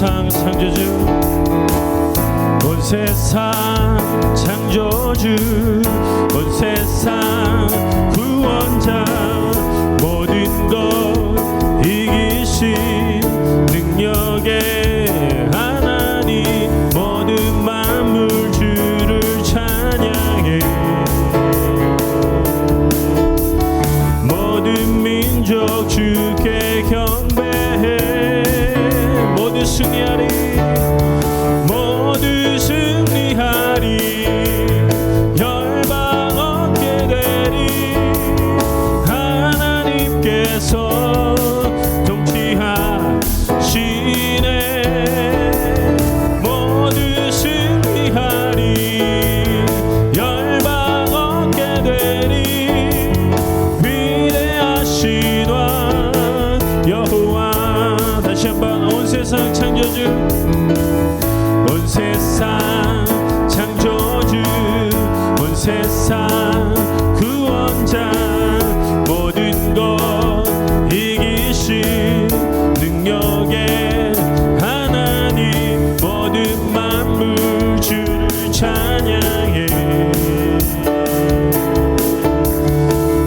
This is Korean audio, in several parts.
세상 창조주, 온 세상 창조주, 온 세상 구원자, 모든 것 이기신 능력의 하나님, 모든 만물 주를 찬양해. 모든 민족 주께 경배해. 모두 승리하리, 모두 승리하리, 열방 얻게 되리. 하나님께서 통치하시네. 모두 승리하리, 열방 얻게 되리. 위대하신 왕 여호와. 다시 한번 온 세상 창조주, 온 세상 창조주, 온 세상 구원자, 모든 것 이기신 능력의 하나님, 모든 만물 주를 찬양해.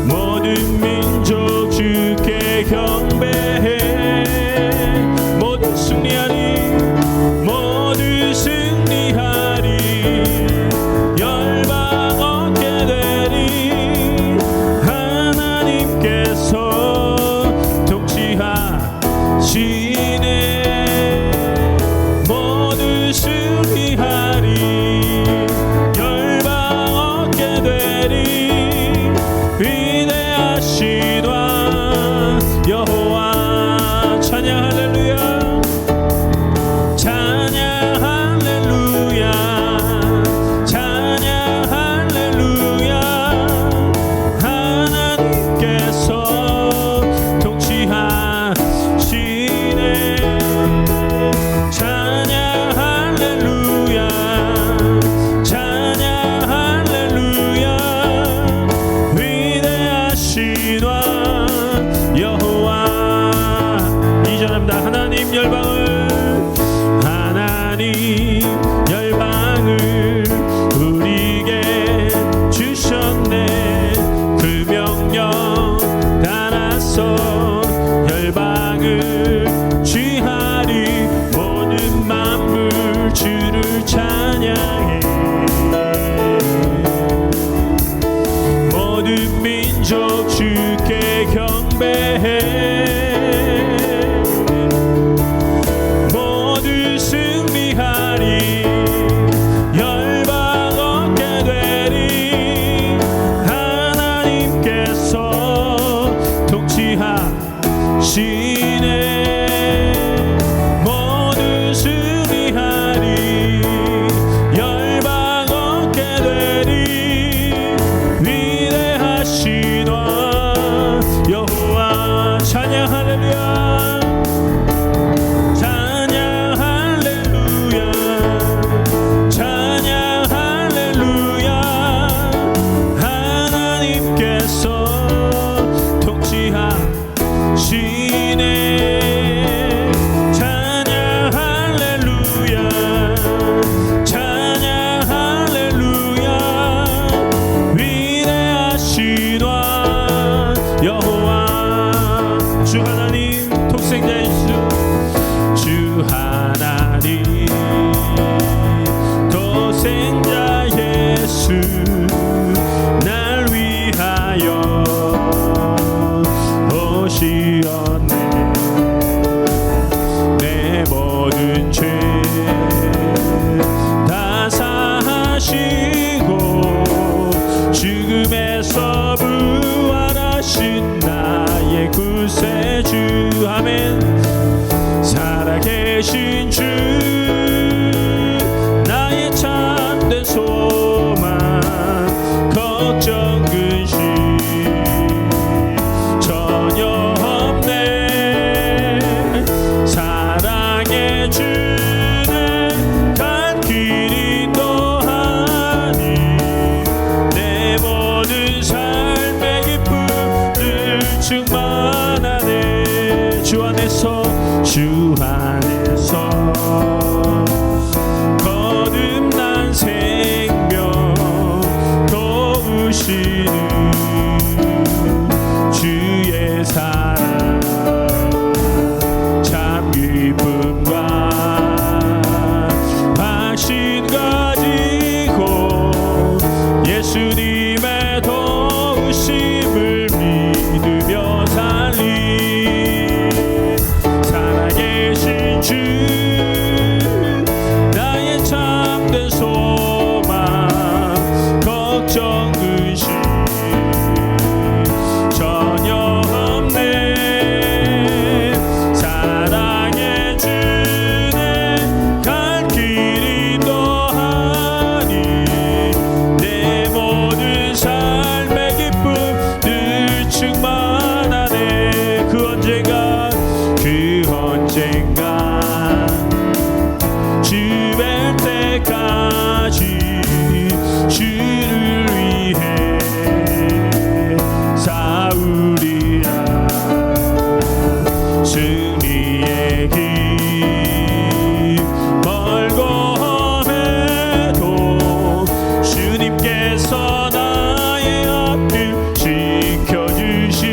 모든 민족 주께 경배해. 모두 승리하리, 모두 승리하리, 열방 얻게 되리. 하나님께서 통치하시네. 모두 승리하리, 열방 얻게 되리. 위대하신 왕 여호와. 찬양 할렐루야, 찬양 할렐루야, 찬양 할렐루야. 하나님께서 통치하시네. 찬양 할렐루야, 찬양 할렐루야. 위대하신 왕 여호와. 이전합니다. 하나님 열방을, 하나님 열방을 우리에게 주셨네. 그 명령 따라서 열방을 취하리. 모든 만물 주를 찬양해. 모든 민족 주께 경배해. 모두 승리하리, 열방 얻게 되리. 하나님께서 통치하시네. 모두 승리하리, 열방 얻게 되리. 위대하신 왕 여호와. 찬양 할렐루야, 찬양 할렐루야, 찬양 할렐루야. 하나님께서 통치하시네. 찬양 할렐루야, 찬양 할렐루야. 위대하신 왕 여호와. 주 하나님 독생자이시죠. 주 하나님 독생자 예수 날 위하여 오시었네. 내 모든 죄 다 사하시고 죽음에서 부활하신 나의 구세주. 아멘. 살아계신 주, 나의 참된 소망, 걱정 근심 전혀 없네. 사랑해 주네 갈 길이 또하니. 내 모든 삶의 기쁨을 충만하네. 주 안에서, 주 안에서 내 사랑 참 기쁨과 확신 가지고 예수님의 도우심을 믿으며 살리 살아계신 주 나의 참된 소망 걱정 근심 전혀 없네 사랑해 주네 갈 길 인도하니 내 모든 삶의 기쁨 늘 충만하네 그 언젠가 주 뵐 때까지 주를 위해 싸우리라 승리의 길 멀고 험해도 주님께서 나의 앞길 지켜주시리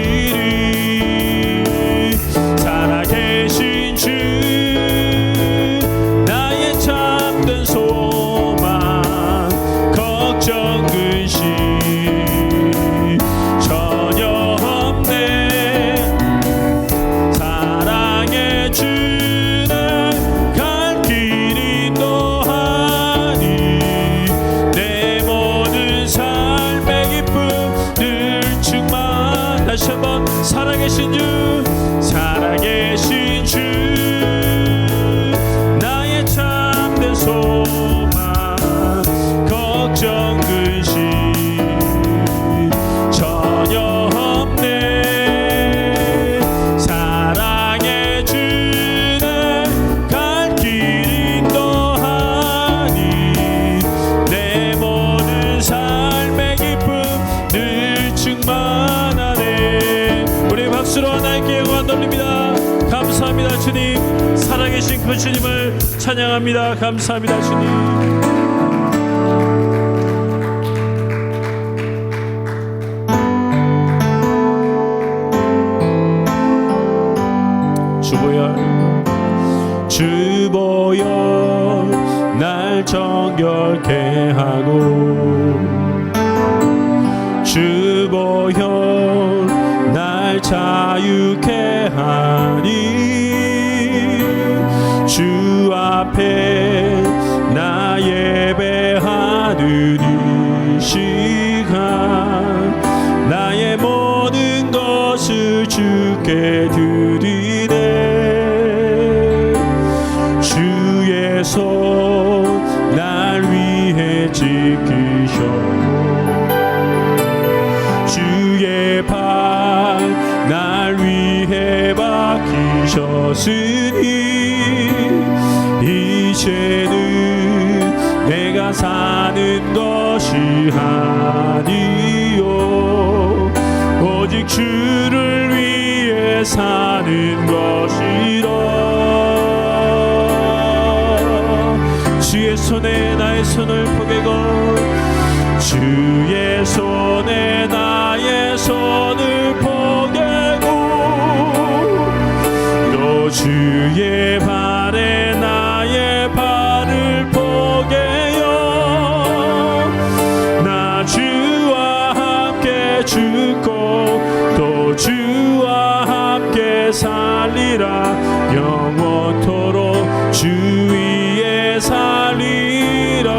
살아계신 주 나의 참된 소망 걱정 근심 전혀 없네 사랑해 주네 갈 길 인도하니 내 모든 삶의 기쁨 늘 충만 다시 한번 살아계신 주 살아계신 주 나의 참된 소망 걱정 근심 전혀 없네 사랑해 주네 갈 길 인도하니 내 모든 삶의 기쁨 늘 충만하네 우리 박수로 하나님께 영광 돌립니다 감사합니다 주님 살아계신 그 주님을 찬양합니다 감사합니다 주님 주보여 날 정결케 하고 주보여 날 자유케 하니 주 앞에 나 예배하는 이 시간 나의 모든 것을 주께 드리네 주의 손 날 위해 지키셨고 주의 발 날 위해 박히셨으니 이제는 내가 사는 것이 아니요 오직 주를 위해 사는 것이라 주의 손에 나의 손을 포개고 주의 손에 나의 손을 포개고 또 주의 발에 나의 발을 포개요 나 주와 함께 죽고 또 주와 함께 살리라 영원토록 주 위에 살리라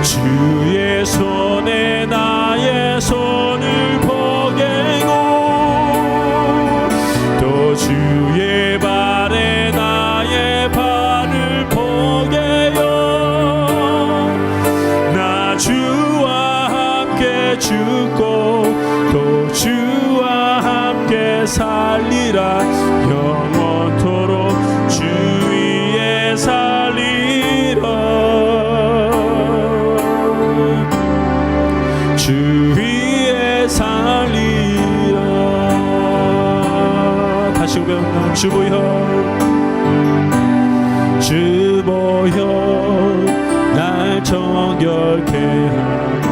주의 손에 나의 손을 포개고 또 주의 발에 나의 발을 포개요 나 주와 함께 죽고 또 주와 함께 살리라 영원토록 주 위에 살리라 주 위에 살리라 다시 오면 주보여 날 정결케 하고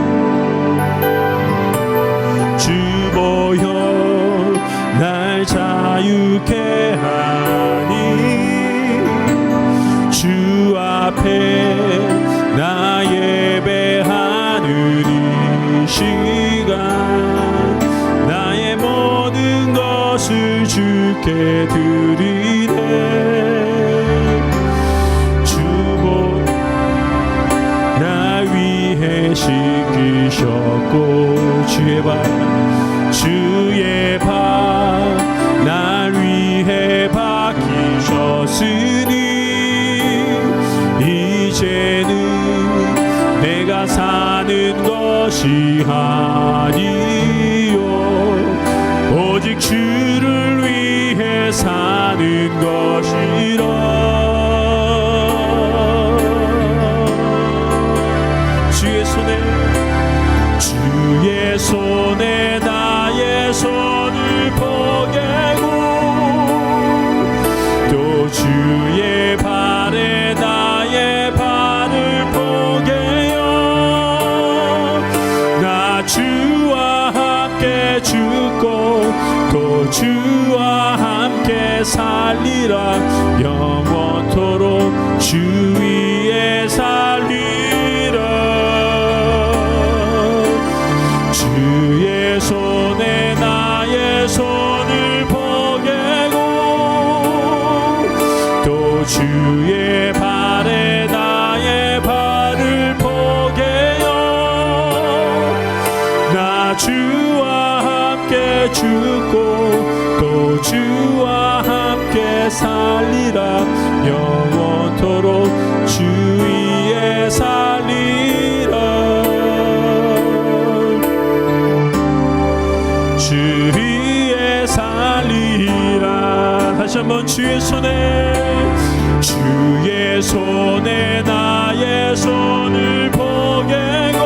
주께 드리네. 주보 나 위해 씻기셨고 주의 발 날 위해 박히셨으니 이제는 내가 사는 것이 아니요 오직 주를 위해 사는 것이라. 주의 손에 나의 손을 포개고 또 주의 발에 나의 발을 포개요. 나 주와 함께 죽고 또 주와 함께 살리라. 영원토록 주 위에 살리라. 주의 손에 나의 손을 포개고 또 주의 발에 나의 발을 포개요. 나 주와 함께 죽고 또 주와 함께 살리라. 영원토록 주 위에 살리라. 주 위에 살리라. 다시 한번 주의 손에 나의 손을 포개고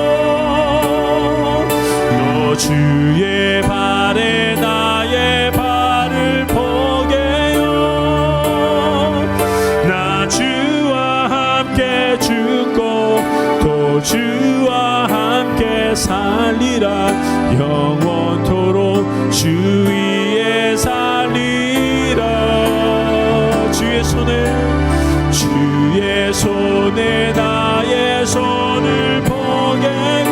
또 주의 발에 나의 발을 포개요. 나 주와 함께 죽고 또 주와 함께 살리라. 영원토록 주 위에 살리라. 주의 손에 나의 손을 포개고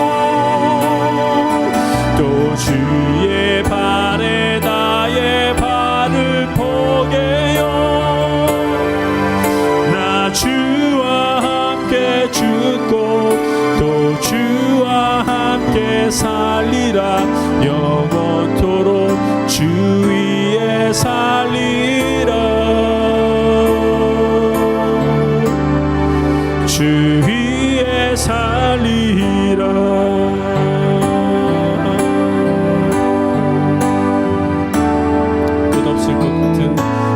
또 주의 발에 나의 발을 포개요. 나 주와 함께 죽고 또 주와 함께 살리라. 영원토록 주 위에 살리라. 주 위에 살리라.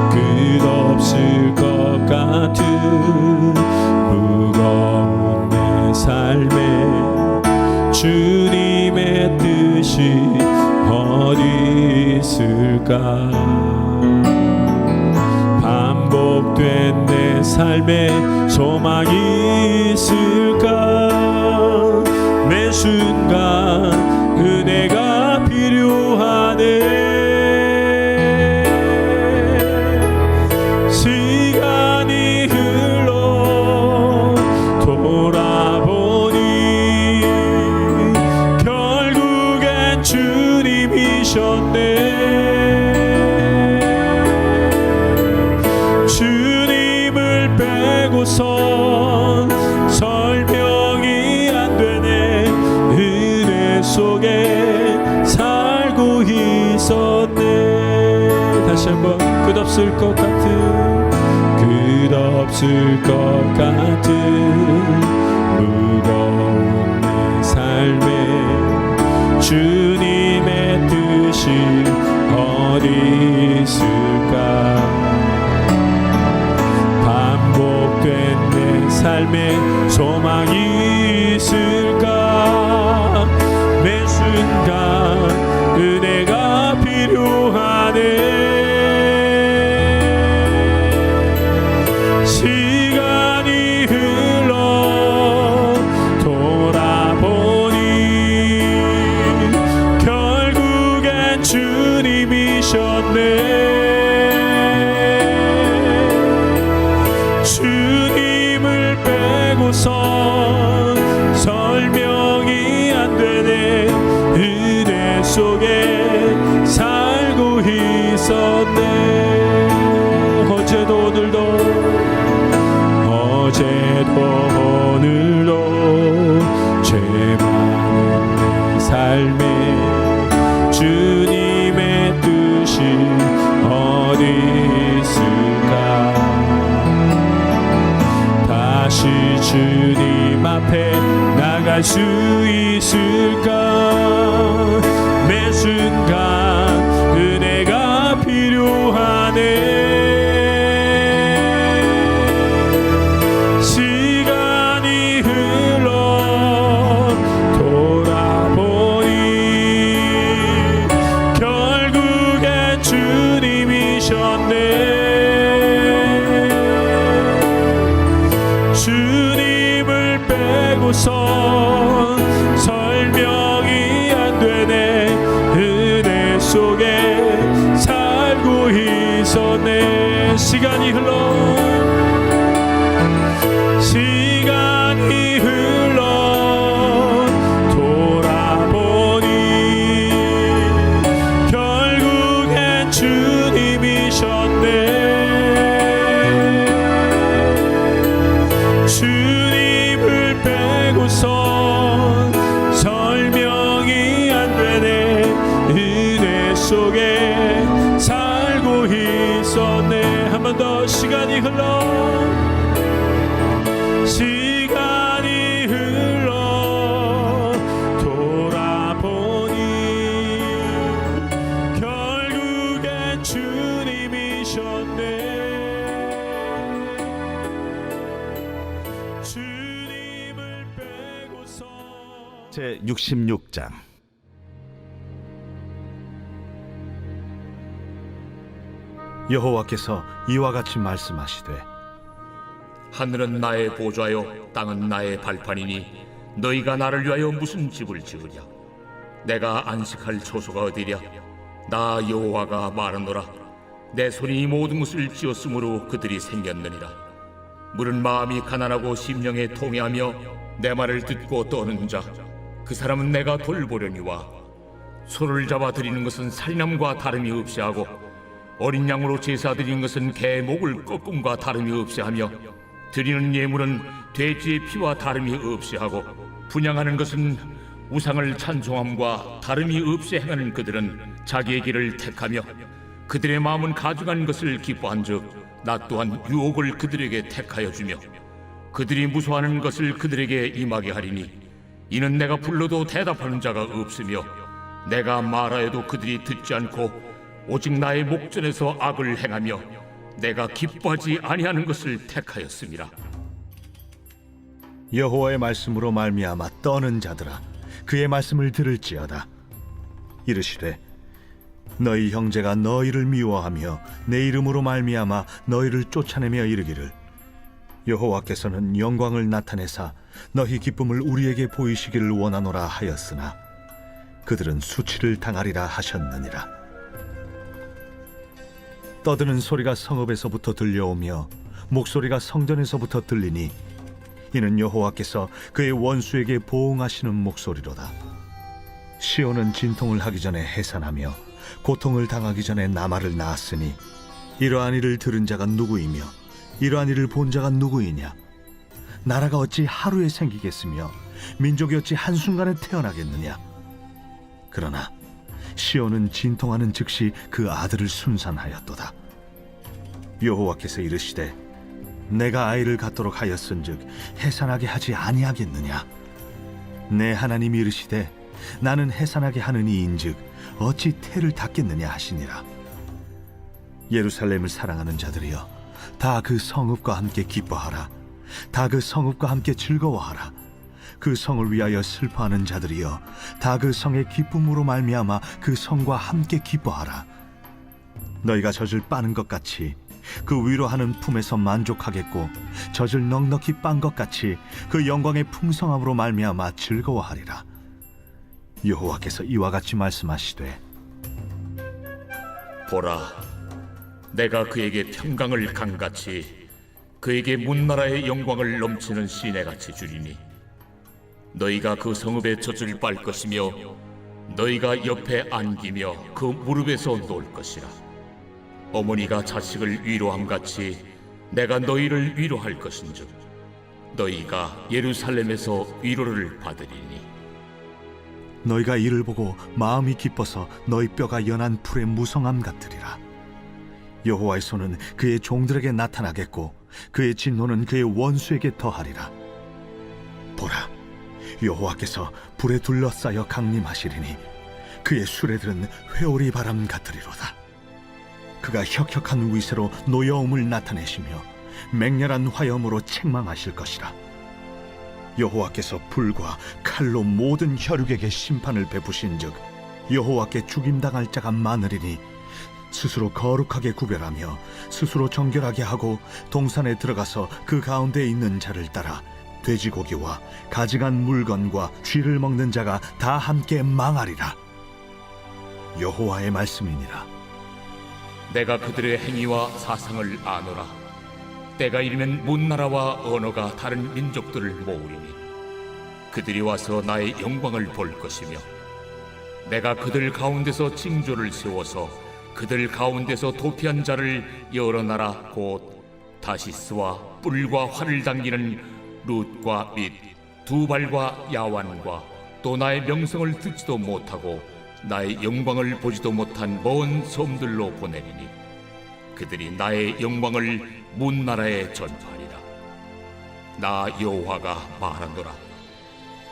끝없을 것 같은 무거운 내 삶에 주님의 뜻이 어디 있을까. 반복된 내 삶에 소망이 있을까. 매 순간 은혜가 필요하네. 시간이 흘러 돌아보니 결국엔 주님이셨네. 주님을 빼고선 설명이 안 되네. 은혜 속에 살고 있었네. 다시 한번 끝없을 것 같은 무거운 내 삶에 주님의 뜻이 어디 있을까. 반복된 내 삶에 소망이 있을까. 매 순간 은혜가 필요하네. 시간이 흘러 돌아보니 결국엔 주님이셨네. 주님을 빼고선 설명이 안 되네. 은혜 속에 살고 있었네. 수 있을까? 매 순간 은혜가 필요하네. 시간이 흘러 돌아보니 결국엔 주님이셨네. 주님을 빼고선 설명이 안 되네. 은혜 속에 살고 있었네. 시간이 흘러 돌아보니 결국엔 주님이셨네. 주님을 빼고선 설명이 안 되네. 은혜 속에 살고 있었네. 한 번 더. 시간이 흘러 돌아보니 결국엔 주님이셨네. 주님을 빼고서. 제66장. 여호와께서 이와 같이 말씀하시되 하늘은 나의 보좌요 땅은 나의 발판이니 너희가 나를 위하여 무슨 집을 지으랴? 내가 안식할 초소가 어디랴? 나 여호와가 말하노라. 내 손이 이 모든 것을 지었으므로 그들이 생겼느니라. 물은 마음이 가난하고 심령에 통해하며 내 말을 듣고 떠는 자, 그 사람은 내가 돌보려니와. 소를 잡아 드리는 것은 살인함과 다름이 없이 하고 어린 양으로 제사 드리는 것은 개 목을 꺾음과 다름이 없이 하며 드리는 예물은 돼지의 피와 다름이 없이 하고 분향하는 것은 우상을 찬송함과 다름이 없이 행하는 그들은 자기의 길을 택하며 그들의 마음은 가증한 것을 기뻐한즉 나 또한 유혹을 그들에게 택하여 주며 그들이 무소하는 것을 그들에게 임하게 하리니 이는 내가 불러도 대답하는 자가 없으며 내가 말하여도 그들이 듣지 않고 오직 나의 목전에서 악을 행하며 내가 기뻐하지 아니하는 것을 택하였습니다. 여호와의 말씀으로 말미암아 떠는 자들아, 그의 말씀을 들을지어다. 이르시되 너희 형제가 너희를 미워하며 내 이름으로 말미암아 너희를 쫓아내며 이르기를 여호와께서는 영광을 나타내사 너희 기쁨을 우리에게 보이시기를 원하노라 하였으나 그들은 수치를 당하리라 하셨느니라. 떠드는 소리가 성읍에서부터 들려오며 목소리가 성전에서부터 들리니 이는 여호와께서 그의 원수에게 보응하시는 목소리로다. 시온은 진통을 하기 전에 해산하며 고통을 당하기 전에 나말을 낳았으니 이러한 일을 들은 자가 누구이며 이러한 일을 본 자가 누구이냐? 나라가 어찌 하루에 생기겠으며 민족이 어찌 한순간에 태어나겠느냐? 그러나 시온은 진통하는 즉시 그 아들을 순산하였도다. 여호와께서 이르시되 내가 아이를 갖도록 하였은즉 해산하게 하지 아니하겠느냐? 내 하나님이 이르시되 나는 해산하게 하는 이인즉 어찌 태를 닫겠느냐 하시니라. 예루살렘을 사랑하는 자들이여 다 그 성읍과 함께 기뻐하라. 다 그 성읍과 함께 즐거워하라. 그 성을 위하여 슬퍼하는 자들이여 다 그 성의 기쁨으로 말미암아 그 성과 함께 기뻐하라. 너희가 젖을 빠는 것 같이 그 위로하는 품에서 만족하겠고 젖을 넉넉히 빤 것 같이 그 영광의 풍성함으로 말미암아 즐거워하리라. 여호와께서 이와 같이 말씀하시되 보라, 내가 그에게 평강을 강같이 그에게 문나라의 영광을 넘치는 시내같이 주리니 너희가 그 성읍의 젖을 빨 것이며 너희가 옆에 안기며 그 무릎에서 놓을 것이라. 어머니가 자식을 위로함같이 내가 너희를 위로할 것인즉 너희가 예루살렘에서 위로를 받으리니 너희가 이를 보고 마음이 기뻐서 너희 뼈가 연한 풀의 무성함 같으리라. 여호와의 손은 그의 종들에게 나타나겠고 그의 진노는 그의 원수에게 더하리라. 보라, 여호와께서 불에 둘러싸여 강림하시리니 그의 수레들은 회오리 바람 같으리로다. 그가 혁혁한 위세로 노여움을 나타내시며 맹렬한 화염으로 책망하실 것이라. 여호와께서 불과 칼로 모든 혈육에게 심판을 베푸신즉 여호와께 죽임당할 자가 많으리니 스스로 거룩하게 구별하며 스스로 정결하게 하고 동산에 들어가서 그 가운데 있는 자를 따라 돼지고기와 가증한 물건과 쥐를 먹는 자가 다 함께 망하리라. 여호와의 말씀이니라. 내가 그들의 행위와 사상을 아노라. 때가 이르면 문나라와 언어가 다른 민족들을 모으리니 그들이 와서 나의 영광을 볼 것이며 내가 그들 가운데서 징조를 세워서 그들 가운데서 도피한 자를 여러 나라 곧 다시스와 뿔과 활을 당기는 룻과 밋, 두발과 야완과 또 나의 명성을 듣지도 못하고 나의 영광을 보지도 못한 먼 섬들로 보내리니 그들이 나의 영광을 문나라에 전파하리라. 나 여호와가 말하노라.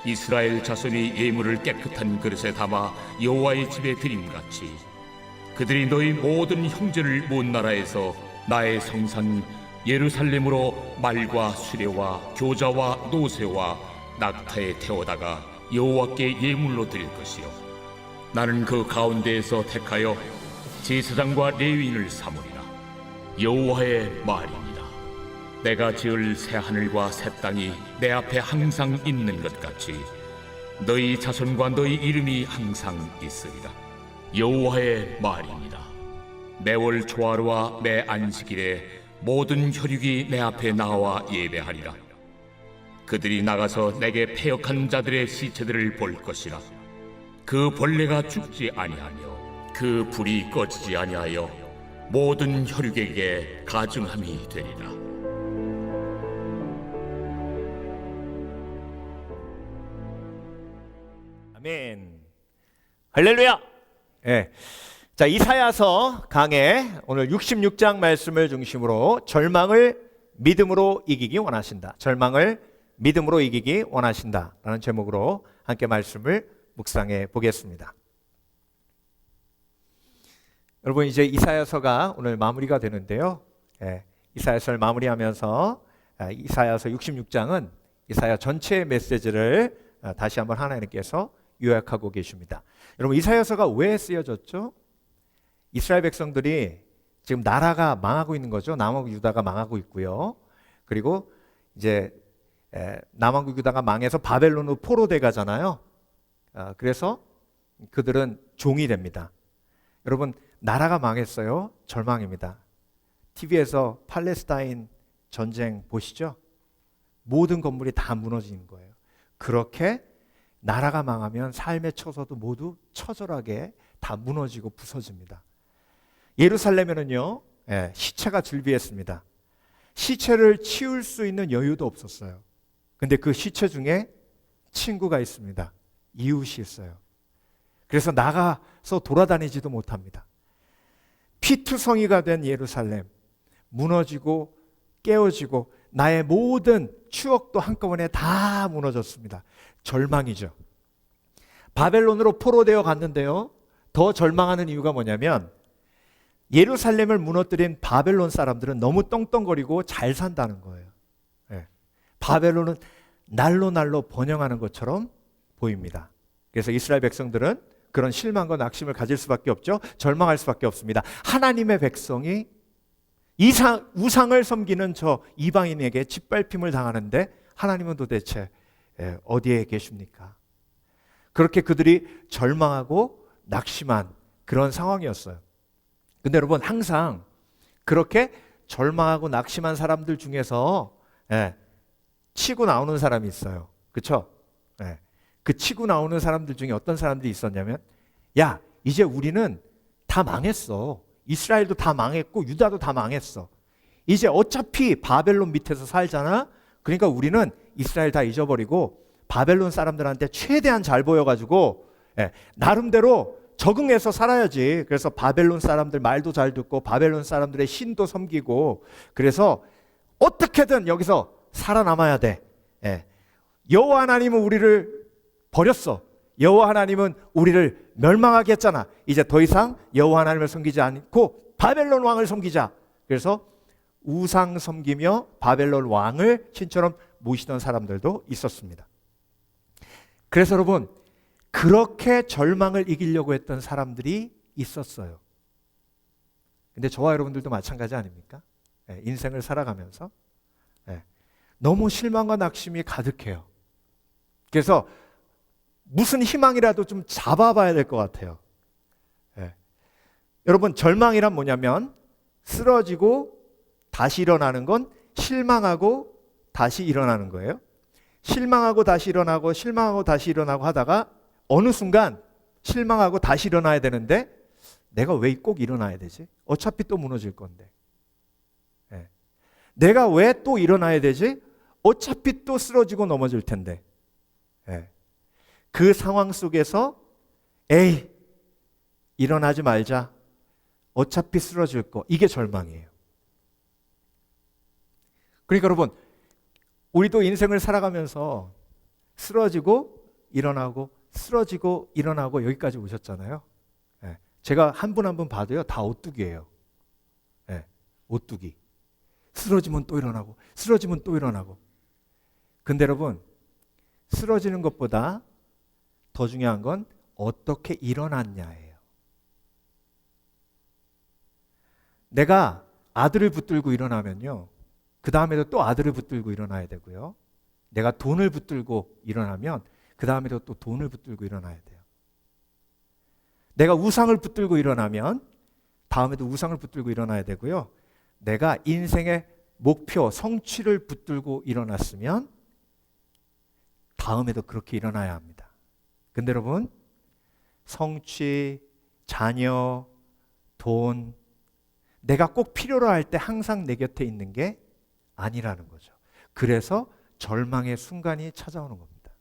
이스라엘 자손이 예물을 깨끗한 그릇에 담아 여호와의 집에 드림같이 그들이 너희 모든 형제를 문나라에서 나의 성산 예루살렘으로 말과 수레와 교자와 노새와 낙타에 태워다가 여호와께 예물로 드릴 것이요 나는 그 가운데에서 택하여 제사장과 레위인을 삼으리라. 여호와의 말이니라. 내가 지을 새 하늘과 새 땅이 내 앞에 항상 있는 것 같이 너희 자손과 너희 이름이 항상 있으리라. 여호와의 말이니라. 매월 초하루와 매 안식일에 모든 혈육이 내 앞에 나와 예배하리라. 그들이 나가서 내게 패역한 자들의 시체들을 볼 것이라. 그 벌레가 죽지 아니하며 그 불이 꺼지지 아니하여 모든 혈육에게 가증함이 되리라. 아멘. 할렐루야. 예. 자, 이사야서 강해 오늘 66장 말씀을 중심으로 절망을 믿음으로 이기기 원하신다. 절망을 믿음으로 이기기 원하신다라는 제목으로 함께 말씀을 묵상해 보겠습니다. 여러분, 이제 이사야서가 오늘 마무리가 되는데요. 이사야서를 마무리하면서 이사야서 66장은 이사야 전체의 메시지를 다시 한번 하나님께서 요약하고 계십니다. 여러분, 이사야서가 왜 쓰여졌죠? 이스라엘 백성들이 지금 나라가 망하고 있는 거죠. 남왕국 유다가 망하고 있고요. 그리고 이제 남왕국 유다가 망해서 바벨론으로 포로돼 가잖아요. 그래서 그들은 종이 됩니다. 여러분, 나라가 망했어요. 절망입니다. TV에서 팔레스타인 전쟁 보시죠? 모든 건물이 다 무너지는 거예요. 그렇게 나라가 망하면 삶의 처소도 모두 처절하게 다 무너지고 부서집니다. 예루살렘에는요, 시체가 즐비했습니다. 시체를 치울 수 있는 여유도 없었어요. 근데 그 시체 중에 친구가 있습니다. 이웃이 있어요. 그래서 나가서 돌아다니지도 못합니다. 피투성이가 된 예루살렘, 무너지고 깨어지고 나의 모든 추억도 한꺼번에 다 무너졌습니다. 절망이죠. 바벨론으로 포로되어 갔는데요, 더 절망하는 이유가 뭐냐면 예루살렘을 무너뜨린 바벨론 사람들은 너무 떵떵거리고 잘 산다는 거예요. 바벨론은 날로 번영하는 것처럼 보입니다. 그래서 이스라엘 백성들은 그런 실망과 낙심을 가질 수밖에 없죠. 절망할 수밖에 없습니다. 하나님의 백성이 우상을 섬기는 저 이방인에게 짓밟힘을 당하는데 하나님은 도대체 어디에 계십니까? 그렇게 그들이 절망하고 낙심한 그런 상황이었어요. 근데 여러분, 항상 그렇게 절망하고 낙심한 사람들 중에서 치고 나오는 사람이 있어요. 그렇죠? 그 치고 나오는 사람들 중에 어떤 사람들이 있었냐면, 야, 이제 우리는 다 망했어. 이스라엘도 다 망했고 유다도 다 망했어. 이제 어차피 바벨론 밑에서 살잖아. 그러니까 우리는 이스라엘 다 잊어버리고 바벨론 사람들한테 최대한 잘 보여가지고 나름대로 적응해서 살아야지. 그래서 바벨론 사람들 말도 잘 듣고 바벨론 사람들의 신도 섬기고, 그래서 어떻게든 여기서 살아남아야 돼. 여호와 하나님은 우리를 버렸어. 여호와 하나님은 우리를 멸망하게 했잖아. 이제 더 이상 여호와 하나님을 섬기지 않고 바벨론 왕을 섬기자. 그래서 우상 섬기며 바벨론 왕을 신처럼 모시던 사람들도 있었습니다. 그래서 여러분, 그렇게 절망을 이기려고 했던 사람들이 있었어요. 근데 저와 여러분들도 마찬가지 아닙니까? 인생을 살아가면서 너무 실망과 낙심이 가득해요. 그래서 무슨 희망이라도 좀 잡아봐야 될 것 같아요. 여러분, 절망이란 뭐냐면 쓰러지고 다시 일어나는 건 실망하고 다시 일어나는 거예요. 실망하고 다시 일어나고 실망하고 다시 일어나고 하다가 어느 순간 실망하고 다시 일어나야 되는데 내가 왜 꼭 일어나야 되지? 어차피 또 무너질 건데. 내가 왜 또 일어나야 되지? 어차피 또 쓰러지고 넘어질 텐데. 그 상황 속에서 에이, 일어나지 말자. 어차피 쓰러질 거. 이게 절망이에요. 그러니까 여러분, 우리도 인생을 살아가면서 쓰러지고 일어나고 쓰러지고 일어나고 여기까지 오셨잖아요. 제가 한 분 한 분 봐도요, 다 오뚜기예요. 오뚜기. 쓰러지면 또 일어나고 쓰러지면 또 일어나고. 근데 여러분, 쓰러지는 것보다 더 중요한 건 어떻게 일어났냐예요. 내가 아들을 붙들고 일어나면요, 그 다음에도 또 아들을 붙들고 일어나야 되고요. 내가 돈을 붙들고 일어나면 그 다음에도 또 돈을 붙들고 일어나야 돼요. 내가 우상을 붙들고 일어나면 다음에도 우상을 붙들고 일어나야 되고요. 내가 인생의 목표, 성취를 붙들고 일어났으면 다음에도 그렇게 일어나야 합니다. 근데 여러분, 성취, 자녀, 돈, 내가 꼭 필요로 할 때 항상 내 곁에 있는 게 아니라는 거죠. 그래서 절망의 순간이 찾아오는 겁니다.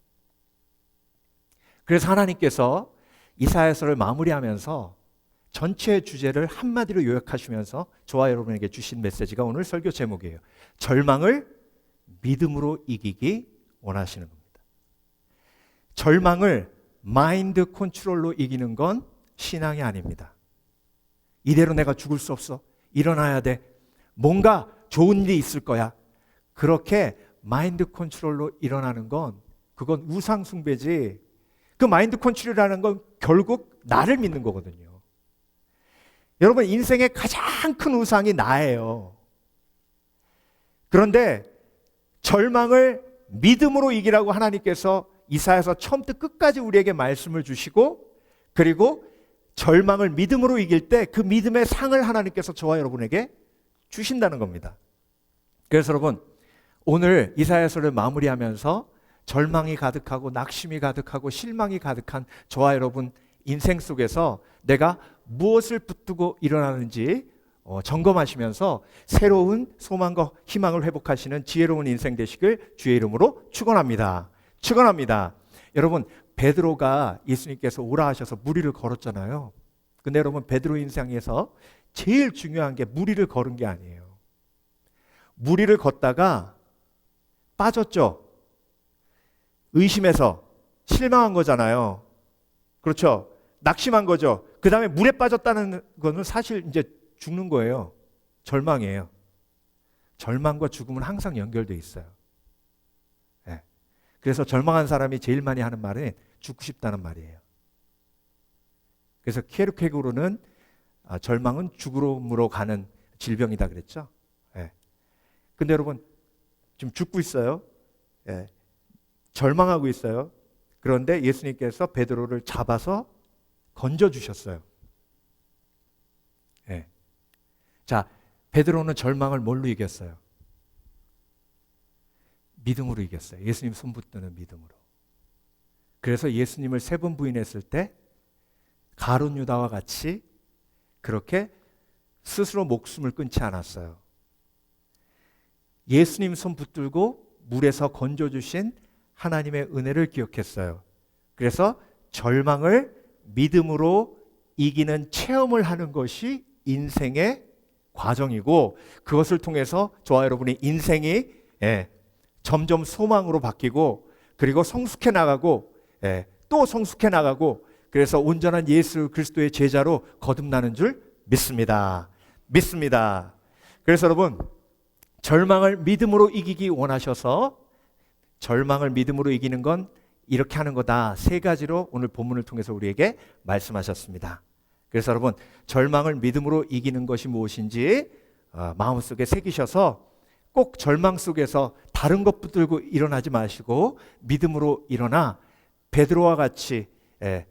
그래서 하나님께서 이사야서를 마무리하면서 전체 주제를 한마디로 요약하시면서 저와 여러분에게 주신 메시지가 오늘 설교 제목이에요. 절망을 믿음으로 이기기 원하시는 겁니다. 절망을 마인드 컨트롤로 이기는 건 신앙이 아닙니다. 이대로 내가 죽을 수 없어. 일어나야 돼. 뭔가 좋은 일이 있을 거야. 그렇게 마인드 컨트롤로 일어나는 건 그건 우상 숭배지. 그 마인드 컨트롤이라는 건 결국 나를 믿는 거거든요. 여러분, 인생의 가장 큰 우상이 나예요. 그런데 절망을 믿음으로 이기라고 하나님께서 이사야서 처음부터 끝까지 우리에게 말씀을 주시고, 그리고 절망을 믿음으로 이길 때 그 믿음의 상을 하나님께서 저와 여러분에게 주신다는 겁니다. 그래서 여러분, 오늘 이사야서를 마무리하면서 절망이 가득하고 낙심이 가득하고 실망이 가득한 저와 여러분 인생 속에서 내가 무엇을 붙들고 일어나는지 점검하시면서 새로운 소망과 희망을 회복하시는 지혜로운 인생 되시길 주의 이름으로 축원합니다. 축원합니다. 여러분, 베드로가 예수님께서 오라 하셔서 무리를 걸었잖아요. 근데 여러분, 베드로 인생에서 제일 중요한 게 무리를 걸은 게 아니에요. 무리를 걷다가 빠졌죠. 의심해서 실망한 거잖아요. 그렇죠. 낙심한 거죠. 그 다음에 물에 빠졌다는 거는 사실 이제 죽는 거예요. 절망이에요. 절망과 죽음은 항상 연결돼 있어요. 네. 그래서 절망한 사람이 제일 많이 하는 말은 죽고 싶다는 말이에요. 그래서 키에르케고르는 절망은 죽음으로 가는 질병이다 그랬죠. 네. 근데 여러분, 지금 죽고 있어요. 네. 절망하고 있어요. 그런데 예수님께서 베드로를 잡아서 건져주셨어요. 네. 자, 베드로는 절망을 뭘로 이겼어요? 믿음으로 이겼어요. 예수님 손 붙드는 믿음으로. 그래서 예수님을 3번 부인했을 때 가룟 유다와 같이 그렇게 스스로 목숨을 끊지 않았어요. 예수님 손 붙들고 물에서 건져주신 하나님의 은혜를 기억했어요. 그래서 절망을 믿음으로 이기는 체험을 하는 것이 인생의 과정이고, 그것을 통해서 저와 여러분의 인생이 점점 소망으로 바뀌고, 그리고 성숙해 나가고, 또 성숙해 나가고 그래서 온전한 예수 그리스도의 제자로 거듭나는 줄 믿습니다. 믿습니다. 그래서 여러분, 절망을 믿음으로 이기기 원하셔서 절망을 믿음으로 이기는 건 이렇게 하는 거다. 세 가지로 오늘 본문을 통해서 우리에게 말씀하셨습니다. 그래서 여러분, 절망을 믿음으로 이기는 것이 무엇인지 마음속에 새기셔서 꼭 절망 속에서 다른 것 붙들고 일어나지 마시고 믿음으로 일어나 베드로와 같이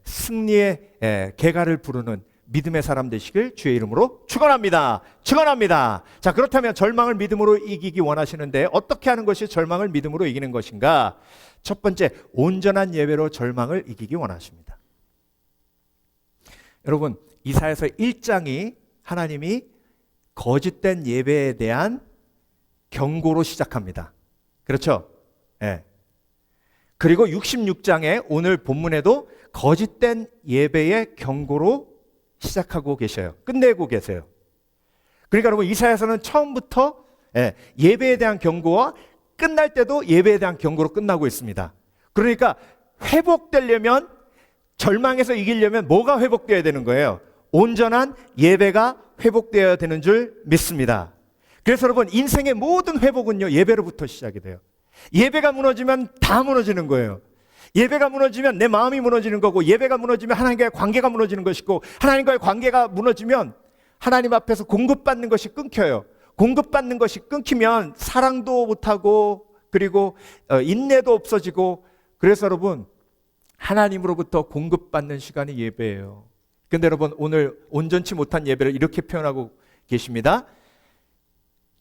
승리의 개가를 부르는 믿음의 사람 되시길 주의 이름으로 축원합니다. 축원합니다. 자, 그렇다면 절망을 믿음으로 이기기 원하시는데 어떻게 하는 것이 절망을 믿음으로 이기는 것인가? 첫 번째, 온전한 예배로 절망을 이기기 원하십니다. 여러분, 이사야서 1장이 하나님이 거짓된 예배에 대한 경고로 시작합니다. 그렇죠? 예. 그리고 66장에 오늘 본문에도 거짓된 예배의 경고로 시작하고 계셔요. 끝내고 계세요. 그러니까 여러분, 이사야서는 처음부터 예배에 대한 경고와 끝날 때도 예배에 대한 경고로 끝나고 있습니다. 그러니까 회복되려면, 절망에서 이기려면 뭐가 회복되어야 되는 거예요? 온전한 예배가 회복되어야 되는 줄 믿습니다. 그래서 여러분, 인생의 모든 회복은요, 예배로부터 시작이 돼요. 예배가 무너지면 다 무너지는 거예요. 예배가 무너지면 내 마음이 무너지는 거고, 예배가 무너지면 하나님과의 관계가 무너지는 것이고, 하나님과의 관계가 무너지면 하나님 앞에서 공급받는 것이 끊겨요. 공급받는 것이 끊기면 사랑도 못하고, 그리고 인내도 없어지고, 그래서 여러분, 하나님으로부터 공급받는 시간이 예배예요. 근데 여러분, 오늘 온전치 못한 예배를 이렇게 표현하고 계십니다.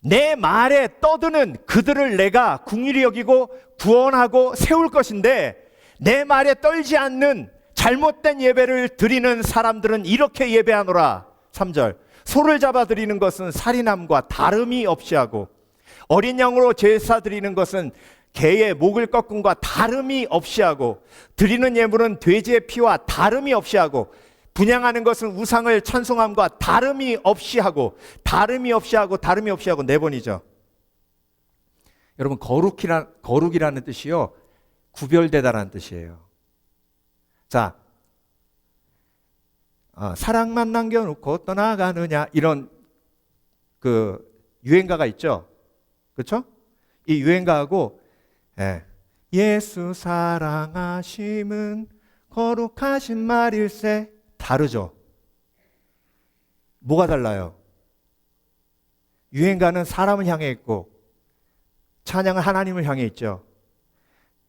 내 말에 떠드는 그들을 내가 긍휼히 여기고 구원하고 세울 것인데, 내 말에 떨지 않는 잘못된 예배를 드리는 사람들은 이렇게 예배하노라. 3절, 소를 잡아 드리는 것은 살인함과 다름이 없이 하고, 어린 양으로 제사 드리는 것은 개의 목을 꺾음과 다름이 없이 하고, 드리는 예물은 돼지의 피와 다름이 없이 하고, 분향하는 것은 우상을 찬송함과 다름이 없이 하고, 다름이 없이 하고, 다름이 없이 하고, 네 번이죠. 여러분, 거룩이라는 뜻이요, 구별되다라는 뜻이에요. 자, 사랑만 남겨놓고 떠나가느냐, 이런 그 유행가가 있죠. 그렇죠? 이 유행가하고 예수 사랑하심은 거룩하신 말일세, 다르죠. 뭐가 달라요? 유행가는 사람을 향해 있고 찬양은 하나님을 향해 있죠.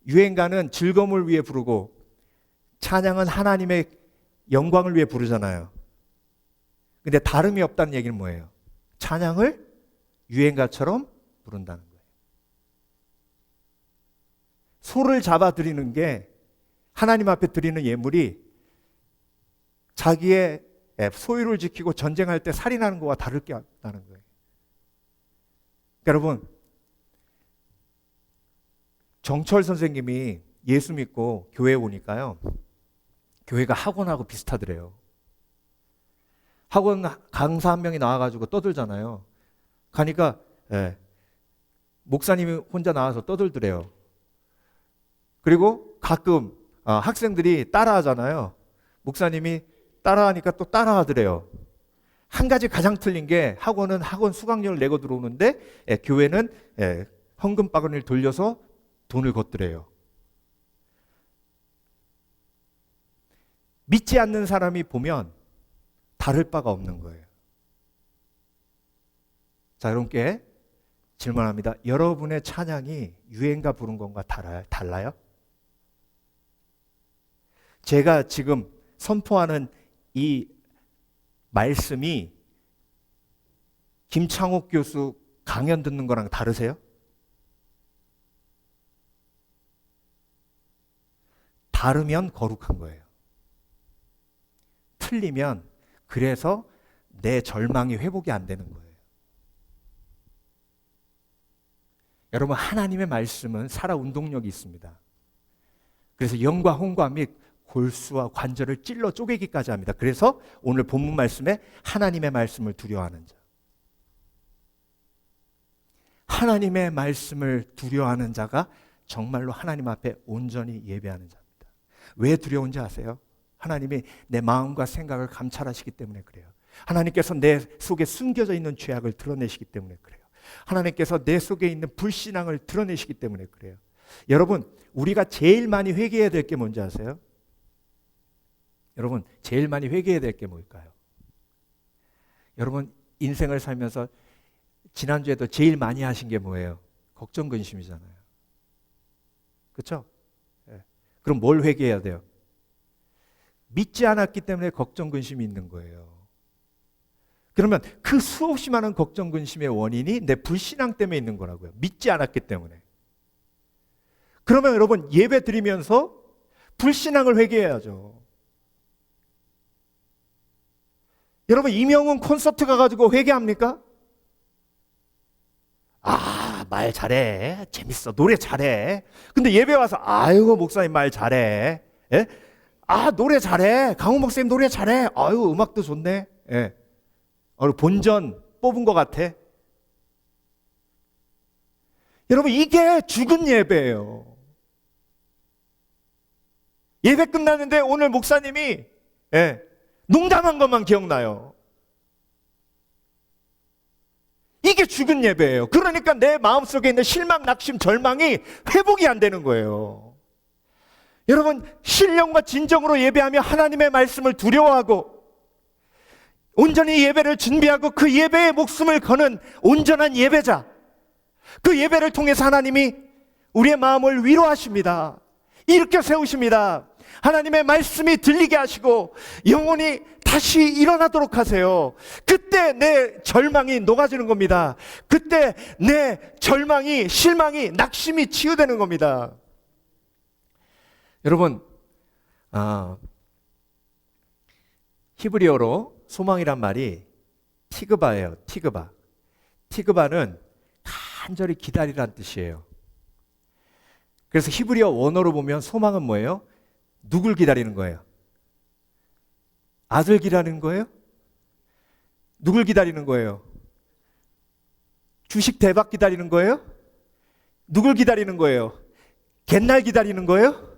유행가는 즐거움을 위해 부르고 찬양은 하나님의 영광을 위해 부르잖아요. 근데 다름이 없다는 얘기는 뭐예요? 찬양을 유행가처럼 부른다는 거예요. 소를 잡아 드리는 게, 하나님 앞에 드리는 예물이 자기의 소유를 지키고 전쟁할 때 살인하는 것과 다를 게 없다는 거예요. 그러니까 여러분, 정철 선생님이 예수 믿고 교회에 오니까요, 교회가 학원하고 비슷하더래요. 학원 강사 한 명이 나와가지고 떠들잖아요. 가니까 목사님이 혼자 나와서 떠들더래요. 그리고 가끔 학생들이 따라하잖아요. 목사님이 따라하니까 또 따라하더래요. 한 가지 가장 틀린 게, 학원은 학원 수강료를 내고 들어오는데 교회는 헌금 바구니를 돌려서 돈을 걷더래요. 믿지 않는 사람이 보면 다를 바가 없는 거예요. 자, 여러분께 질문합니다. 여러분의 찬양이 유행가 부른 것과 달라요? 제가 지금 선포하는 이 말씀이 김창옥 교수 강연 듣는 거랑 다르세요? 다르면 거룩한 거예요. 틀리면 그래서 내 절망이 회복이 안 되는 거예요. 여러분, 하나님의 말씀은 살아 운동력이 있습니다. 그래서 영과 혼과 및 골수와 관절을 찔러 쪼개기까지 합니다. 그래서 오늘 본문 말씀에 하나님의 말씀을 두려워하는 자, 하나님의 말씀을 두려워하는 자가 정말로 하나님 앞에 온전히 예배하는 자입니다. 왜 두려운지 아세요? 하나님이 내 마음과 생각을 감찰하시기 때문에 그래요. 하나님께서 내 속에 숨겨져 있는 죄악을 드러내시기 때문에 그래요. 하나님께서 내 속에 있는 불신앙을 드러내시기 때문에 그래요. 여러분, 우리가 제일 많이 회개해야 될 게 뭔지 아세요? 여러분, 제일 많이 회개해야 될 게 뭘까요? 여러분, 인생을 살면서 지난주에도 제일 많이 하신 게 뭐예요? 걱정, 근심이잖아요. 그렇죠? 네. 그럼 뭘 회개해야 돼요? 믿지 않았기 때문에 걱정, 근심이 있는 거예요. 그러면 그 수없이 많은 걱정, 근심의 원인이 내 불신앙 때문에 있는 거라고요. 믿지 않았기 때문에. 그러면 여러분, 예배 드리면서 불신앙을 회개해야죠. 여러분, 이명훈 콘서트 가가지고 회개합니까? 말 잘해. 재밌어. 노래 잘해. 근데 예배 와서 아이고 목사님 말 잘해. 예? 노래 잘해. 강훈 목사님 노래 잘해. 아유 음악도 좋네. 예. 본전 뽑은 것 같아. 여러분, 이게 죽은 예배예요. 예배 끝났는데 오늘 목사님이 농담한 것만 기억나요. 이게 죽은 예배예요. 그러니까 내 마음속에 있는 실망, 낙심, 절망이 회복이 안 되는 거예요. 여러분, 신령과 진정으로 예배하며 하나님의 말씀을 두려워하고 온전히 예배를 준비하고 그 예배에 목숨을 거는 온전한 예배자, 그 예배를 통해서 하나님이 우리의 마음을 위로하십니다. 일으켜 세우십니다. 하나님의 말씀이 들리게 하시고 영혼이 다시 일어나도록 하세요. 그때 내 절망이 녹아지는 겁니다. 그때 내 절망이, 실망이, 낙심이 치유되는 겁니다. 여러분, 히브리어로 소망이란 말이 티그바예요. 티그바. 티그바는 간절히 기다리란 뜻이에요. 그래서 히브리어 원어로 보면 소망은 뭐예요? 누굴 기다리는 거예요? 아들 기다리는 거예요? 누굴 기다리는 거예요? 주식 대박 기다리는 거예요? 누굴 기다리는 거예요? 갯날 기다리는 거예요?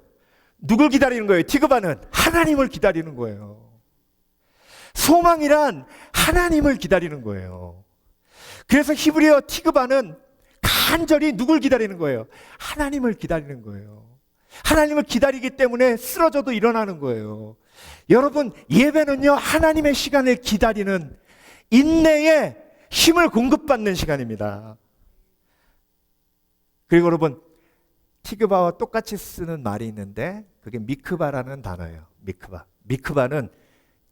누굴 기다리는 거예요? 티그바는 하나님을 기다리는 거예요. 소망이란 하나님을 기다리는 거예요. 그래서 히브리어 티그바는 간절히 누굴 기다리는 거예요? 하나님을 기다리는 거예요. 하나님을 기다리기 때문에 쓰러져도 일어나는 거예요. 여러분, 예배는요, 하나님의 시간을 기다리는 인내의 힘을 공급받는 시간입니다. 그리고 여러분, 티그바와 똑같이 쓰는 말이 있는데 그게 미크바라는 단어예요. 미크바. 미크바는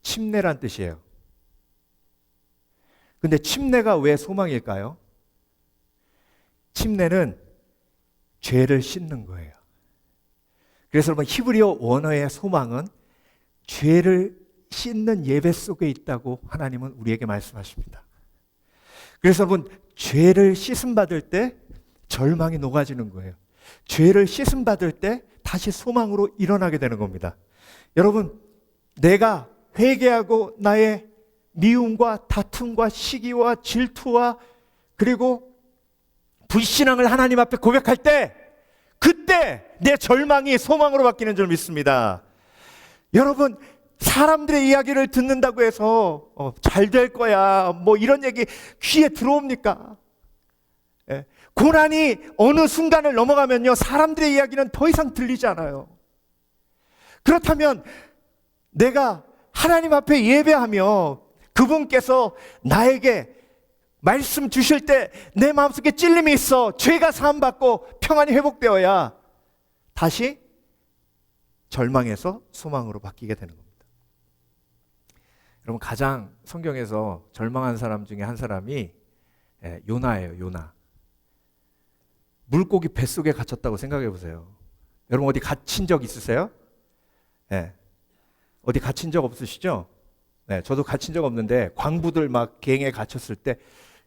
침례란 뜻이에요. 근데 침례가 왜 소망일까요? 침례는 죄를 씻는 거예요. 그래서 여러분, 히브리어 원어의 소망은 죄를 씻는 예배 속에 있다고 하나님은 우리에게 말씀하십니다. 그래서 여러분, 죄를 씻음 받을 때 절망이 녹아지는 거예요. 죄를 씻음 받을 때 다시 소망으로 일어나게 되는 겁니다. 여러분, 내가 회개하고 나의 미움과 다툼과 시기와 질투와 그리고 불신앙을 하나님 앞에 고백할 때 그때 내 절망이 소망으로 바뀌는 줄 믿습니다. 여러분, 사람들의 이야기를 듣는다고 해서 잘 될 거야 뭐 이런 얘기 귀에 들어옵니까? 고난이 어느 순간을 넘어가면요, 사람들의 이야기는 더 이상 들리지 않아요. 그렇다면 내가 하나님 앞에 예배하며 그분께서 나에게 말씀 주실 때 내 마음속에 찔림이 있어 죄가 사함받고 평안이 회복되어야 다시 절망에서 소망으로 바뀌게 되는 겁니다. 여러분, 가장 성경에서 절망한 사람 중에 한 사람이 요나예요. 요나. 물고기 뱃속에 갇혔다고 생각해 보세요. 여러분, 어디 갇힌 적 있으세요? 어디 갇힌 적 없으시죠? 저도 갇힌 적 없는데 광부들 막 갱에 갇혔을 때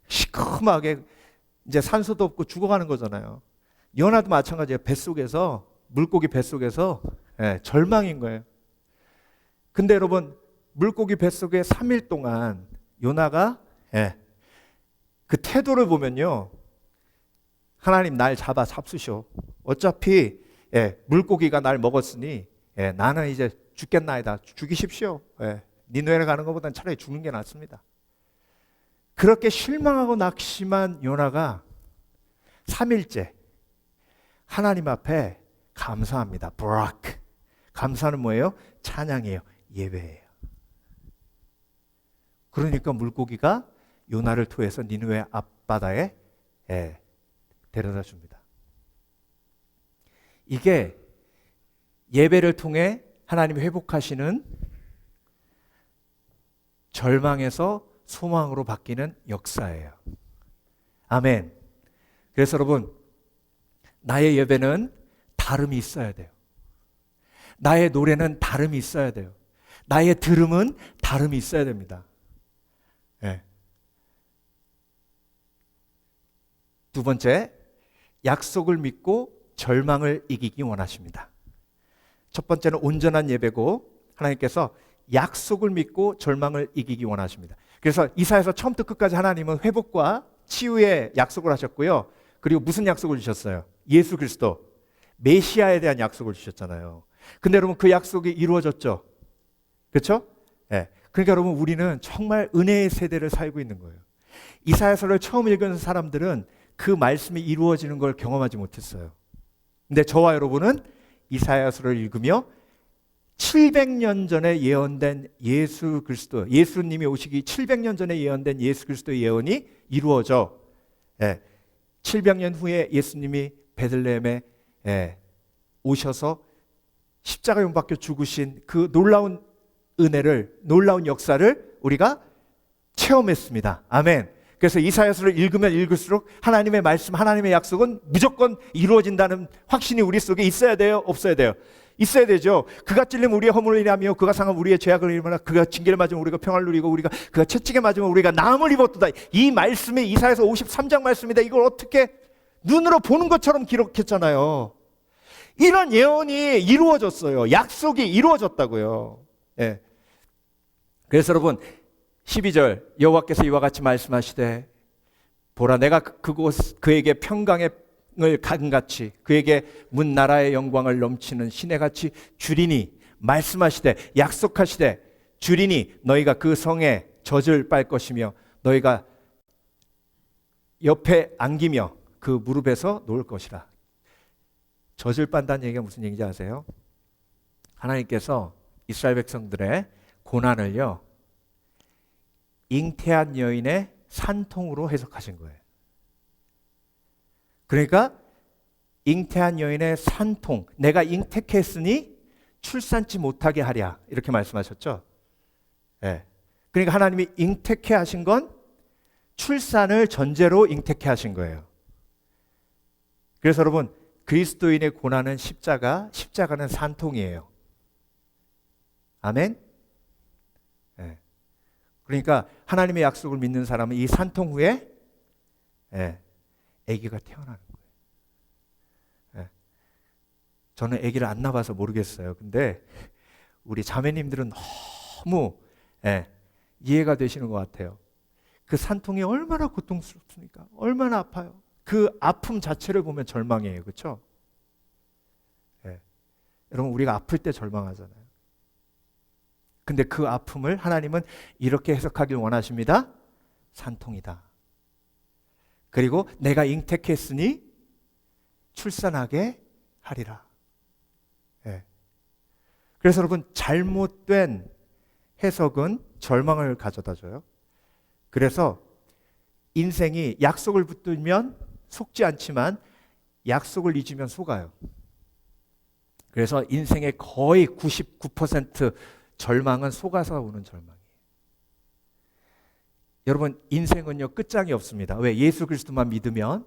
시커멓게 이제 산소도 없고 죽어가는 거잖아요. 요나도 마찬가지예요. 뱃속에서, 물고기 뱃속에서 절망인 거예요. 근데 여러분, 물고기 뱃속에 3일 동안 요나가 그 태도를 보면요, 하나님 날 잡수셔. 어차피 물고기가 날 먹었으니 예, 나는 이제 죽겠나이다. 죽이십시오. 예, 니느웨를 가는 것보다는 차라리 죽는 게 낫습니다. 그렇게 실망하고 낙심한 요나가 3일째 하나님 앞에 감사합니다. 브라크. 감사는 뭐예요? 찬양이에요. 예배예요. 그러니까 물고기가 요나를 토해서 니느웨 앞바다에 데려다 줍니다. 이게 예배를 통해 하나님이 회복하시는 절망에서 소망으로 바뀌는 역사예요. 아멘. 그래서 여러분, 나의 예배는 다름이 있어야 돼요. 나의 노래는 다름이 있어야 돼요. 나의 들음은 다름이 있어야 됩니다. 네. 두 번째, 약속을 믿고 절망을 이기기 원하십니다. 첫 번째는 온전한 예배고, 하나님께서 약속을 믿고 절망을 이기기 원하십니다. 그래서 이사야서 처음부터 끝까지 하나님은 회복과 치유의 약속을 하셨고요. 그리고 무슨 약속을 주셨어요? 예수 그리스도, 메시아에 대한 약속을 주셨잖아요. 근데 여러분, 그 약속이 이루어졌죠? 그렇죠? 네. 그러니까 여러분, 우리는 정말 은혜의 세대를 살고 있는 거예요. 이사야서를 처음 읽은 사람들은 그 말씀이 이루어지는 걸 경험하지 못했어요. 근데 저와 여러분은 이사야서를 읽으며 700년 전에 예언된 예수 그리스도, 예수님이 오시기 700년 전에 예언된 예수 그리스도의 예언이 이루어져 700년 후에 예수님이 베들레헴에 오셔서 십자가 용 박혀 죽으신 그 놀라운 은혜를, 놀라운 역사를 우리가 체험했습니다. 아멘. 그래서 이사야서를 읽으면 읽을수록 하나님의 말씀, 하나님의 약속은 무조건 이루어진다는 확신이 우리 속에 있어야 돼요? 없어야 돼요? 있어야 되죠. 그가 찔리면 우리의 허물을 인하며 그가 상하면 우리의 죄악을 인하며 그가 징계를 맞으면 우리가 평화를 누리고 그가 채찍에 맞으면 우리가 나음을 입었도다. 이 말씀이 이사야서 53장 말씀입니다. 이걸 어떻게 눈으로 보는 것처럼 기록했잖아요. 이런 예언이 이루어졌어요. 약속이 이루어졌다고요. 예. 그래서 여러분, 12절 여호와께서 이와 같이 말씀하시되 보라, 내가 그에게 평강을 강같이 그에게 문 나라의 영광을 넘치는 시내같이 주리니, 말씀하시되 약속하시되 주리니 너희가 그 성에 젖을 빨 것이며 너희가 옆에 안기며 그 무릎에서 놓을 것이라. 젖을 빤다는 얘기가 무슨 얘기인지 아세요? 하나님께서 이스라엘 백성들의 고난을요, 잉태한 여인의 산통으로 해석하신 거예요. 그러니까 잉태한 여인의 산통, 내가 잉태했으니 출산치 못하게 하랴, 이렇게 말씀하셨죠. 네. 그러니까 하나님이 잉태케 하신 건 출산을 전제로 잉태케 하신 거예요. 그래서 여러분, 그리스도인의 고난은 십자가는 산통이에요. 아멘. 네. 그러니까 하나님의 약속을 믿는 사람은 이 산통 후에 아기가 태어나는 거예요. 저는 아기를 안 낳아서 모르겠어요. 근데 우리 자매님들은 너무 이해가 되시는 것 같아요. 그 산통이 얼마나 고통스럽습니까? 얼마나 아파요. 그 아픔 자체를 보면 절망이에요. 그렇죠? 여러분, 우리가 아플 때 절망하잖아요. 근데 그 아픔을 하나님은 이렇게 해석하길 원하십니다. 산통이다. 그리고 내가 잉태했으니 출산하게 하리라. 그래서 여러분, 잘못된 해석은 절망을 가져다 줘요. 그래서 인생이 약속을 붙들면 속지 않지만 약속을 잊으면 속아요. 그래서 인생의 거의 99% 절망은 속아서 오는 절망이에요. 여러분, 인생은요, 끝장이 없습니다. 왜? 예수 그리스도만 믿으면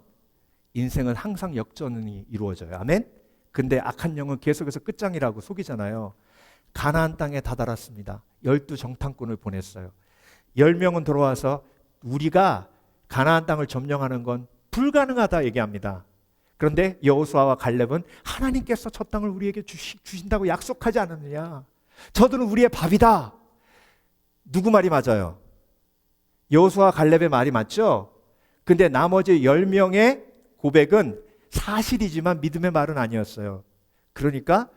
인생은 항상 역전이 이루어져요. 아멘? 근데 악한 영은 계속해서 끝장이라고 속이잖아요. 가나안 땅에 다다랐습니다. 12 정탐꾼을 보냈어요. 10명은 돌아와서 우리가 가나안 땅을 점령하는 건 불가능하다 얘기합니다. 그런데 여호수아와 갈렙은 하나님께서 저 땅을 우리에게 주신다고 약속하지 않았느냐. 저들은 우리의 밥이다. 누구 말이 맞아요? 여호수아와 갈렙의 말이 맞죠? 근데 나머지 10명의 고백은 사실이지만 믿음의 말은 아니었어요. 그러니까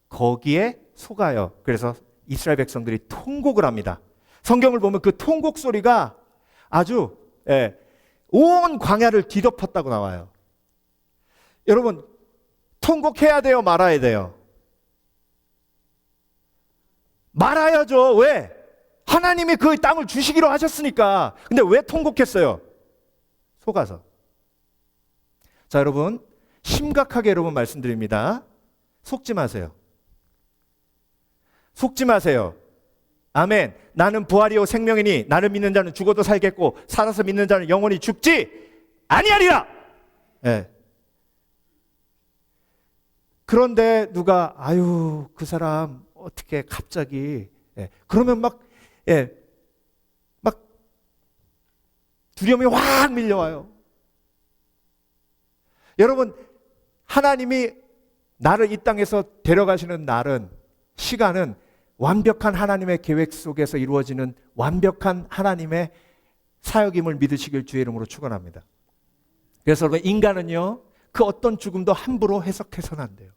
거기에 속아요. 그래서 이스라엘 백성들이 통곡을 합니다. 성경을 보면 그 통곡 소리가 아주 온 광야를 뒤덮었다고 나와요. 여러분, 통곡해야 돼요, 말아야 돼요? 말아야죠. 왜? 하나님이 그 땅을 주시기로 하셨으니까. 근데 왜 통곡했어요? 속아서. 자, 여러분, 심각하게 여러분 말씀드립니다. 속지 마세요. 속지 마세요. 아멘. 나는 부활이요 생명이니 나를 믿는 자는 죽어도 살겠고 살아서 믿는 자는 영원히 죽지 아니하리라. 예. 그런데 누가 아유 그 사람 어떻게 갑자기 그러면 막 두려움이 확 밀려와요. 여러분, 하나님이 나를 이 땅에서 데려가시는 날은, 시간은 완벽한 하나님의 계획 속에서 이루어지는 완벽한 하나님의 사역임을 믿으시길 주의 이름으로 축원합니다. 그래서 여러분, 인간은요 그 어떤 죽음도 함부로 해석해서는 안 돼요.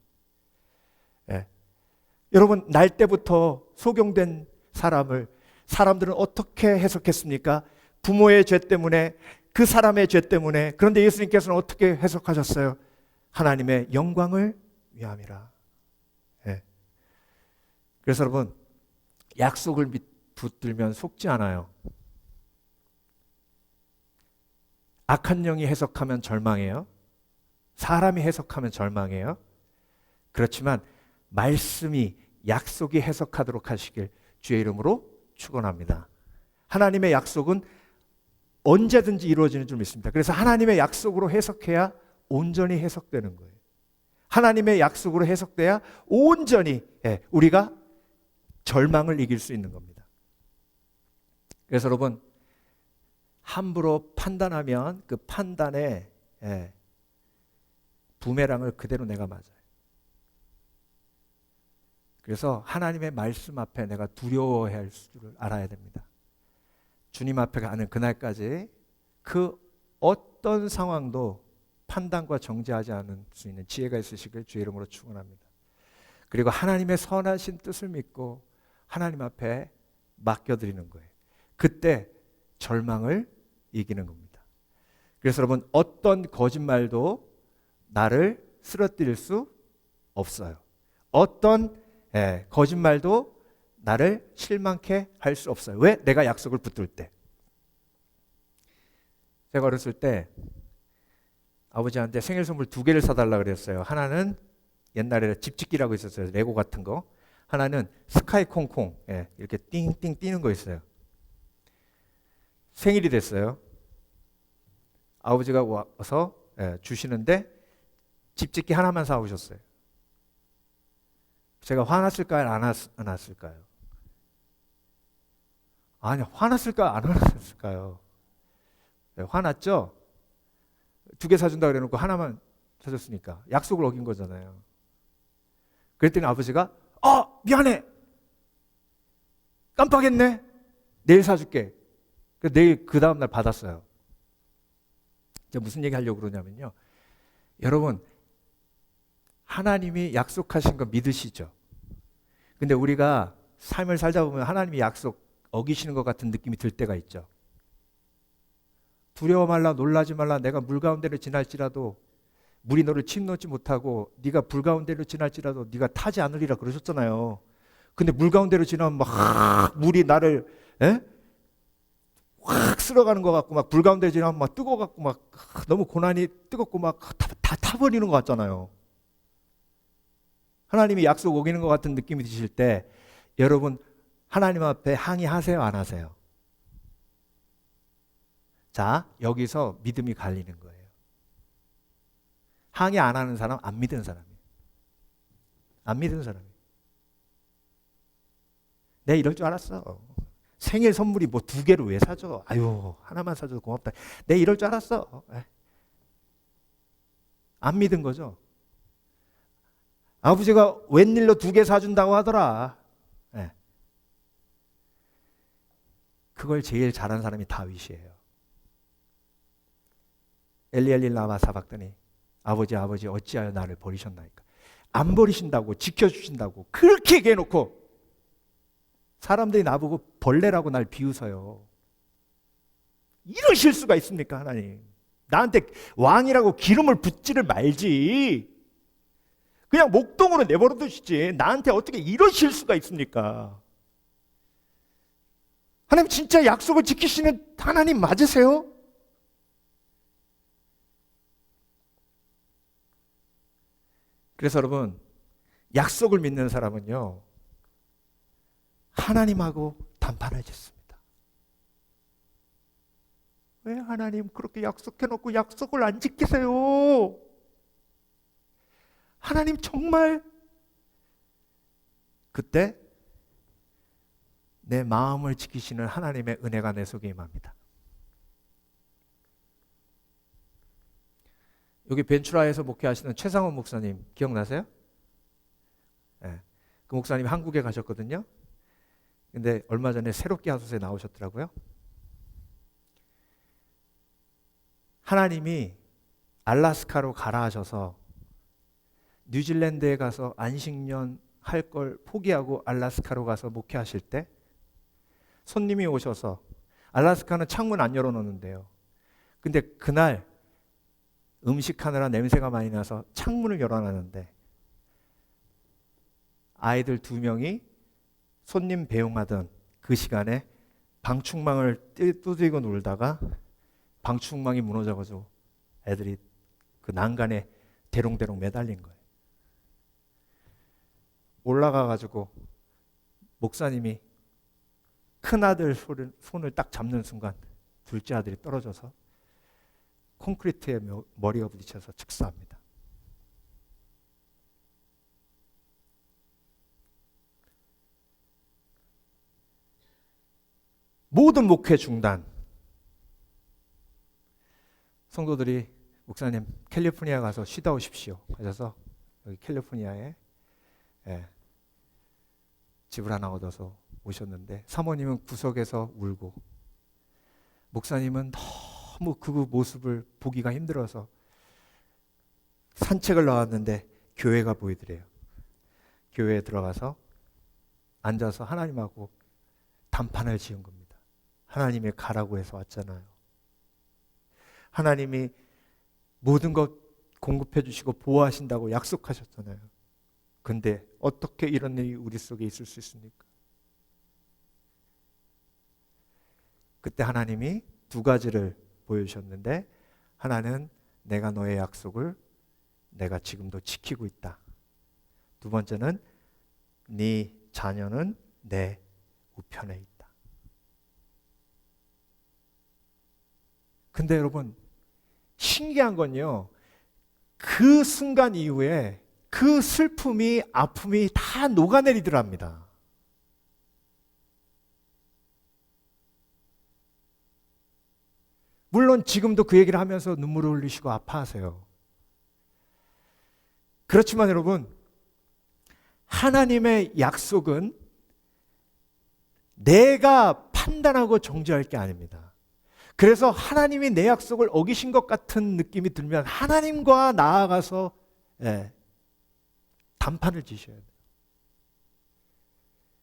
여러분, 날 때부터 소경된 사람들은 어떻게 해석했습니까? 부모의 죄 때문에, 그 사람의 죄 때문에. 그런데 예수님께서는 어떻게 해석하셨어요? 하나님의 영광을 위함이라. 그래서 여러분, 약속을 붙들면 속지 않아요. 악한 영이 해석하면 절망해요. 사람이 해석하면 절망해요. 그렇지만 말씀이, 약속이 해석하도록 하시길 주의 이름으로 축원합니다. 하나님의 약속은 언제든지 이루어지는 줄 믿습니다. 그래서 하나님의 약속으로 해석해야 온전히 해석되는 거예요. 하나님의 약속으로 해석돼야 온전히 우리가 절망을 이길 수 있는 겁니다. 그래서 여러분, 함부로 판단하면 그 판단에 부메랑을 그대로 내가 맞아요. 그래서 하나님의 말씀 앞에 내가 두려워해야 할 줄을 알아야 됩니다. 주님 앞에 가는 그날까지 그 어떤 상황도 판단과 정죄하지 않을 수 있는 지혜가 있으시길 주의 이름으로 축원합니다. 그리고 하나님의 선하신 뜻을 믿고 하나님 앞에 맡겨드리는 거예요. 그때 절망을 이기는 겁니다. 그래서 여러분, 어떤 거짓말도 나를 쓰러뜨릴 수 없어요. 어떤 거짓말도 나를 실망케 할 수 없어요. 왜? 내가 약속을 붙들 때. 제가 어렸을 때 아버지한테 생일 선물 2개를 사달라 그랬어요. 하나는 옛날에 집짓기라고 있었어요. 레고 같은 거. 하나는 스카이 콩콩, 이렇게 띵띵 뛰는 거 있어요. 생일이 됐어요. 아버지가 와서 주시는데 집짓기 하나만 사오셨어요. 제가 화났을까요? 안 화났을까요? 아니, 화났을까요? 안 화났을까요? 화났죠? 2개 사준다 그래놓고 하나만 사줬으니까 약속을 어긴 거잖아요. 그랬더니 아버지가 미안해, 깜빡했네, 내일 사줄게. 내일 그 다음날 받았어요. 제가 무슨 얘기 하려고 그러냐면요, 여러분, 하나님이 약속하신 거 믿으시죠? 근데 우리가 삶을 살다 보면 하나님이 약속 어기시는 것 같은 느낌이 들 때가 있죠. 두려워 말라, 놀라지 말라. 내가 물 가운데를 지날지라도 물이 너를 침놓지 못하고 네가 불 가운데로 지날지라도 네가 타지 않으리라 그러셨잖아요. 근데 물 가운데로 지나면 막 물이 나를 확 쓸어가는 것 같고, 막 불 가운데 지나면 막 뜨거워갖고 막 너무 고난이 뜨겁고 막 다 타버리는 것 같잖아요. 하나님이 약속 어기는 것 같은 느낌이 드실 때 여러분, 하나님 앞에 항의하세요, 안 하세요? 자, 여기서 믿음이 갈리는 거예요. 항의 안 하는 사람, 안 믿은 사람이에요. 안 믿은 사람이에요. 내가 이럴 줄 알았어. 생일 선물이 뭐 2개를 왜 사줘? 아유, 하나만 사줘도 고맙다. 내가 이럴 줄 알았어. 안 믿은 거죠. 아버지가 웬일로 2개 사준다고 하더라. 그걸 제일 잘한 사람이 다윗이에요. 엘리 라마 사박더니 아버지 어찌하여 나를 버리셨나이까. 안 버리신다고, 지켜주신다고 그렇게 얘기해놓고 사람들이 나보고 벌레라고 날 비웃어요. 이러실 수가 있습니까, 하나님? 나한테 왕이라고 기름을 붓지를 말지. 그냥 목동으로 내버려 두시지. 나한테 어떻게 이러실 수가 있습니까? 하나님 진짜 약속을 지키시는 하나님 맞으세요? 그래서 여러분, 약속을 믿는 사람은요, 하나님하고 단판을 짓습니다. 왜 하나님 그렇게 약속해놓고 약속을 안 지키세요? 하나님 정말 그때 내 마음을 지키시는 하나님의 은혜가 내 속에 임합니다. 여기 벤추라에서 목회하시는 최상원 목사님 기억나세요? 네. 그 목사님이 한국에 가셨거든요. 근데 얼마 전에 새롭게 하소서에 나오셨더라고요. 하나님이 알라스카로 가라 하셔서 뉴질랜드에 가서 안식년 할 걸 포기하고 알라스카로 가서 목회하실 때 손님이 오셔서, 알라스카는 창문 안 열어놓는데요. 근데 그날 음식하느라 냄새가 많이 나서 창문을 열어놨는데 아이들 2명이 손님 배웅하던 그 시간에 방충망을 두드리고 놀다가 방충망이 무너져가지고 애들이 그 난간에 대롱대롱 매달린 거예요. 올라가가지고 목사님이 큰아들 손을 딱 잡는 순간 둘째 아들이 떨어져서 콘크리트에 머리가 부딪혀서 즉사합니다. 모든 목회 중단. 성도들이 목사님 캘리포니아 가서 쉬다 오십시오 하셔서 여기 캘리포니아에 집을 하나 얻어서 오셨는데 사모님은 구석에서 울고 목사님은 너무 그 모습을 보기가 힘들어서 산책을 나왔는데 교회가 보이더래요. 교회에 들어가서 앉아서 하나님하고 단판을 지은 겁니다. 하나님이 가라고 해서 왔잖아요. 하나님이 모든 것 공급해 주시고 보호하신다고 약속하셨잖아요. 근데 어떻게 이런 일이 우리 속에 있을 수 있습니까? 그때 하나님이 2가지를 보여주셨는데, 하나는 내가 너의 약속을 내가 지금도 지키고 있다. 2번째는 네 자녀는 내 우편에 있다. 근데 여러분, 신기한 건요, 그 순간 이후에 그 슬픔이, 아픔이 다 녹아내리더랍니다. 물론 지금도 그 얘기를 하면서 눈물을 흘리시고 아파하세요. 그렇지만 여러분, 하나님의 약속은 내가 판단하고 정죄할 게 아닙니다. 그래서 하나님이 내 약속을 어기신 것 같은 느낌이 들면 하나님과 나아가서 단판을 지셔야 돼요.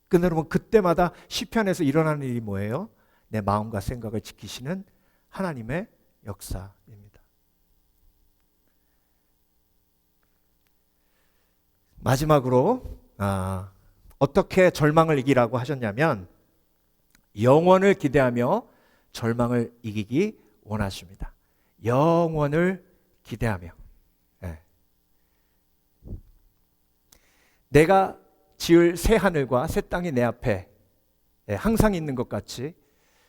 근데 여러분, 그때마다 시편에서 일어나는 일이 뭐예요? 내 마음과 생각을 지키시는 하나님의 역사입니다. 마지막으로 어떻게 절망을 이기라고 하셨냐면, 영원을 기대하며 절망을 이기기 원하십니다. 영원을 기대하며. 내가 지을 새 하늘과 새 땅이 내 앞에 항상 있는 것 같이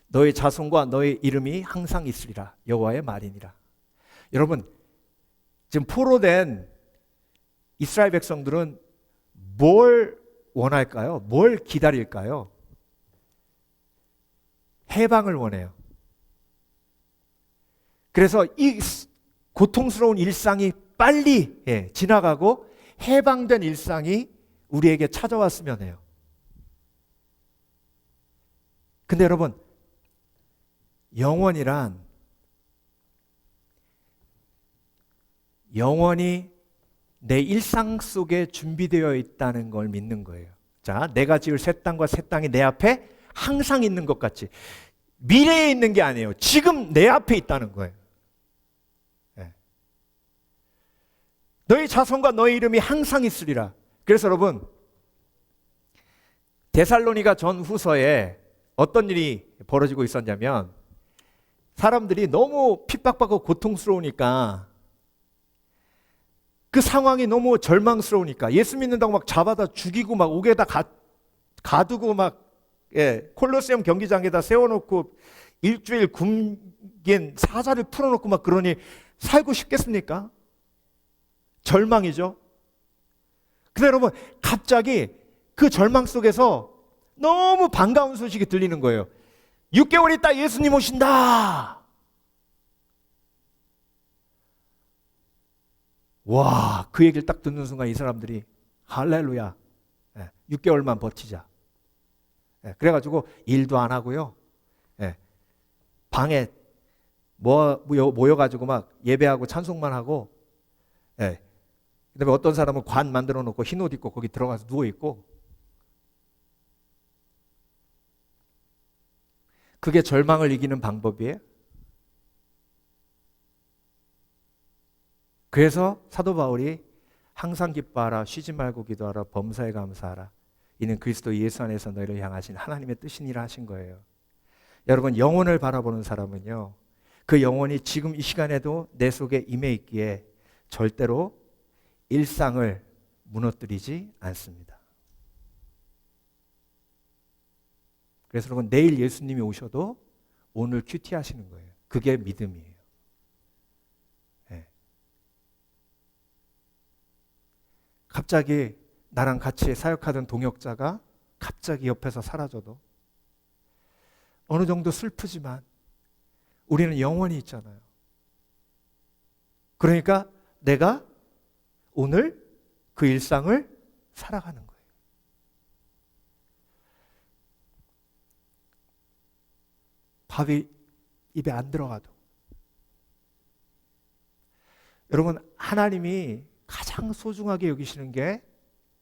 너의 자손과 너의 이름이 항상 있으리라. 여호와의 말이니라. 여러분, 지금 포로된 이스라엘 백성들은 뭘 원할까요? 뭘 기다릴까요? 해방을 원해요. 그래서 이 고통스러운 일상이 빨리 지나가고 해방된 일상이 우리에게 찾아왔으면 해요. 근데 여러분, 영원히 내 일상 속에 준비되어 있다는 걸 믿는 거예요. 자, 내가 지을 새 땅과 새 땅이 내 앞에 항상 있는 것 같이. 미래에 있는 게 아니에요. 지금 내 앞에 있다는 거예요. 네. 너희 자손과 너희 이름이 항상 있으리라. 그래서 여러분, 데살로니가 전후서에 어떤 일이 벌어지고 있었냐면, 사람들이 너무 핍박받고 고통스러우니까, 그 상황이 너무 절망스러우니까 예수 믿는다고 막 잡아다 죽이고 막 옥에다 가두고 막 콜로세움 경기장에다 세워놓고 일주일 굶긴 사자를 풀어놓고 막 그러니 살고 싶겠습니까? 절망이죠. 근데 여러분, 갑자기 그 절망 속에서 너무 반가운 소식이 들리는 거예요. 6개월 있다 예수님 오신다. 와, 그 얘기를 딱 듣는 순간 이 사람들이 할렐루야, 6개월만 버티자. 그래가지고 일도 안 하고요, 방에 모여가지고 막 예배하고 찬송만 하고, 그다음에 어떤 사람은 관 만들어 놓고 흰 옷 입고 거기 들어가서 누워 있고. 그게 절망을 이기는 방법이에요. 그래서 사도 바울이 항상 기뻐하라, 쉬지 말고 기도하라, 범사에 감사하라. 이는 그리스도 예수 안에서 너희를 향하신 하나님의 뜻이니라 하신 거예요. 여러분, 영혼을 바라보는 사람은요, 그 영혼이 지금 이 시간에도 내 속에 임해 있기에 절대로 일상을 무너뜨리지 않습니다. 그래서 여러분, 내일 예수님이 오셔도 오늘 큐티하시는 거예요. 그게 믿음이에요. 갑자기 나랑 같이 사역하던 동역자가 갑자기 옆에서 사라져도 어느 정도 슬프지만 우리는 영원히 있잖아요. 그러니까 내가 오늘 그 일상을 살아가는 거예요. 밥이 입에 안 들어가도. 여러분, 하나님이 가장 소중하게 여기시는 게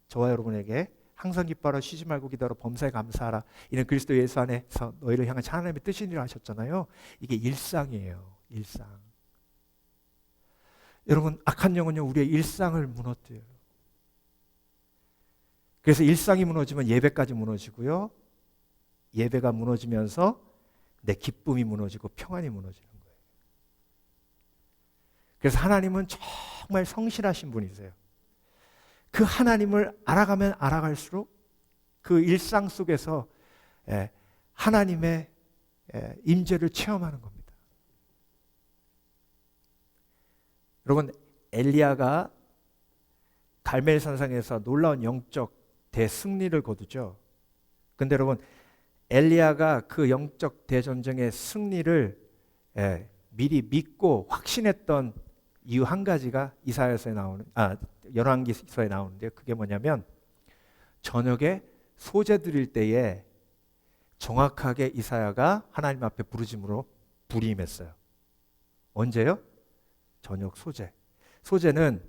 저와 여러분에게 항상 기뻐하라, 쉬지 말고 기도하라, 범사에 감사하라. 이는 그리스도 예수 안에서 너희를 향한 하나님의 뜻이니라 하셨잖아요. 이게 일상이에요. 일상. 여러분, 악한 영은요, 우리의 일상을 무너뜨려요. 그래서 일상이 무너지면 예배까지 무너지고요, 예배가 무너지면서 내 기쁨이 무너지고 평안이 무너지는 거예요. 그래서 하나님은 정말 성실하신 분이세요. 그 하나님을 알아가면 알아갈수록 그 일상 속에서 하나님의 임재를 체험하는 겁니다. 여러분, 엘리야가 갈멜산상에서 놀라운 영적 대승리를 거두죠. 근데 여러분, 엘리야가 그 영적 대전쟁의 승리를 미리 믿고 확신했던 이유 한 가지가 이사야서에 나오는, 열왕기서에 나오는데, 그게 뭐냐면 저녁에 소제 드릴 때에 정확하게 이사야가 하나님 앞에 부르짖음으로 불이 임했어요. 언제요? 저녁 소제. 소제는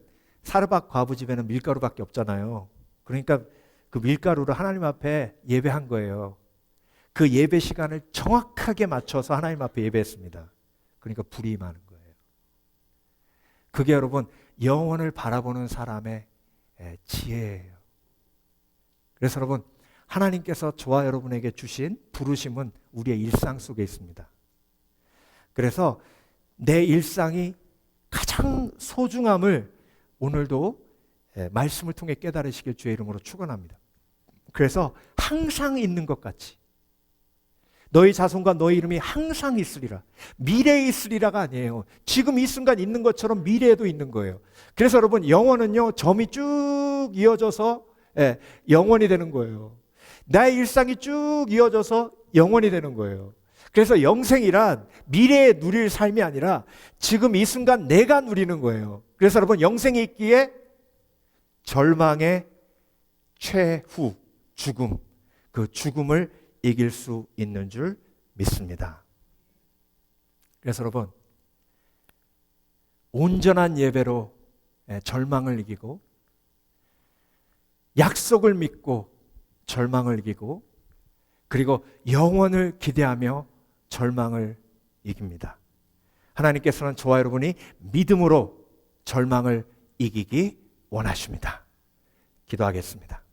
사르밧 과부 집에는 밀가루밖에 없잖아요. 그러니까 그 밀가루를 하나님 앞에 예배한 거예요. 그 예배 시간을 정확하게 맞춰서 하나님 앞에 예배했습니다. 그러니까 불이 임하는 거예요. 그게 여러분, 영혼을 바라보는 사람의 지혜예요. 그래서 여러분, 하나님께서 저와 여러분에게 주신 부르심은 우리의 일상 속에 있습니다. 그래서 내 일상이 가장 소중함을 오늘도 말씀을 통해 깨달으시길 주의 이름으로 축원합니다. 그래서 항상 있는 것 같이, 너희 자손과 너희 이름이 항상 있으리라. 미래에 있으리라가 아니에요. 지금 이 순간 있는 것처럼 미래에도 있는 거예요. 그래서 여러분, 영원은요, 점이 쭉 이어져서 영원이 되는 거예요. 나의 일상이 쭉 이어져서 영원이 되는 거예요. 그래서 영생이란 미래에 누릴 삶이 아니라 지금 이 순간 내가 누리는 거예요. 그래서 여러분, 영생이 있기에 절망의 최후 죽음, 그 죽음을 이길 수 있는 줄 믿습니다. 그래서 여러분, 온전한 예배로 절망을 이기고, 약속을 믿고 절망을 이기고, 그리고 영원을 기대하며 절망을 이깁니다. 하나님께서는 저와 여러분이 믿음으로 절망을 이기기 원하십니다. 기도하겠습니다.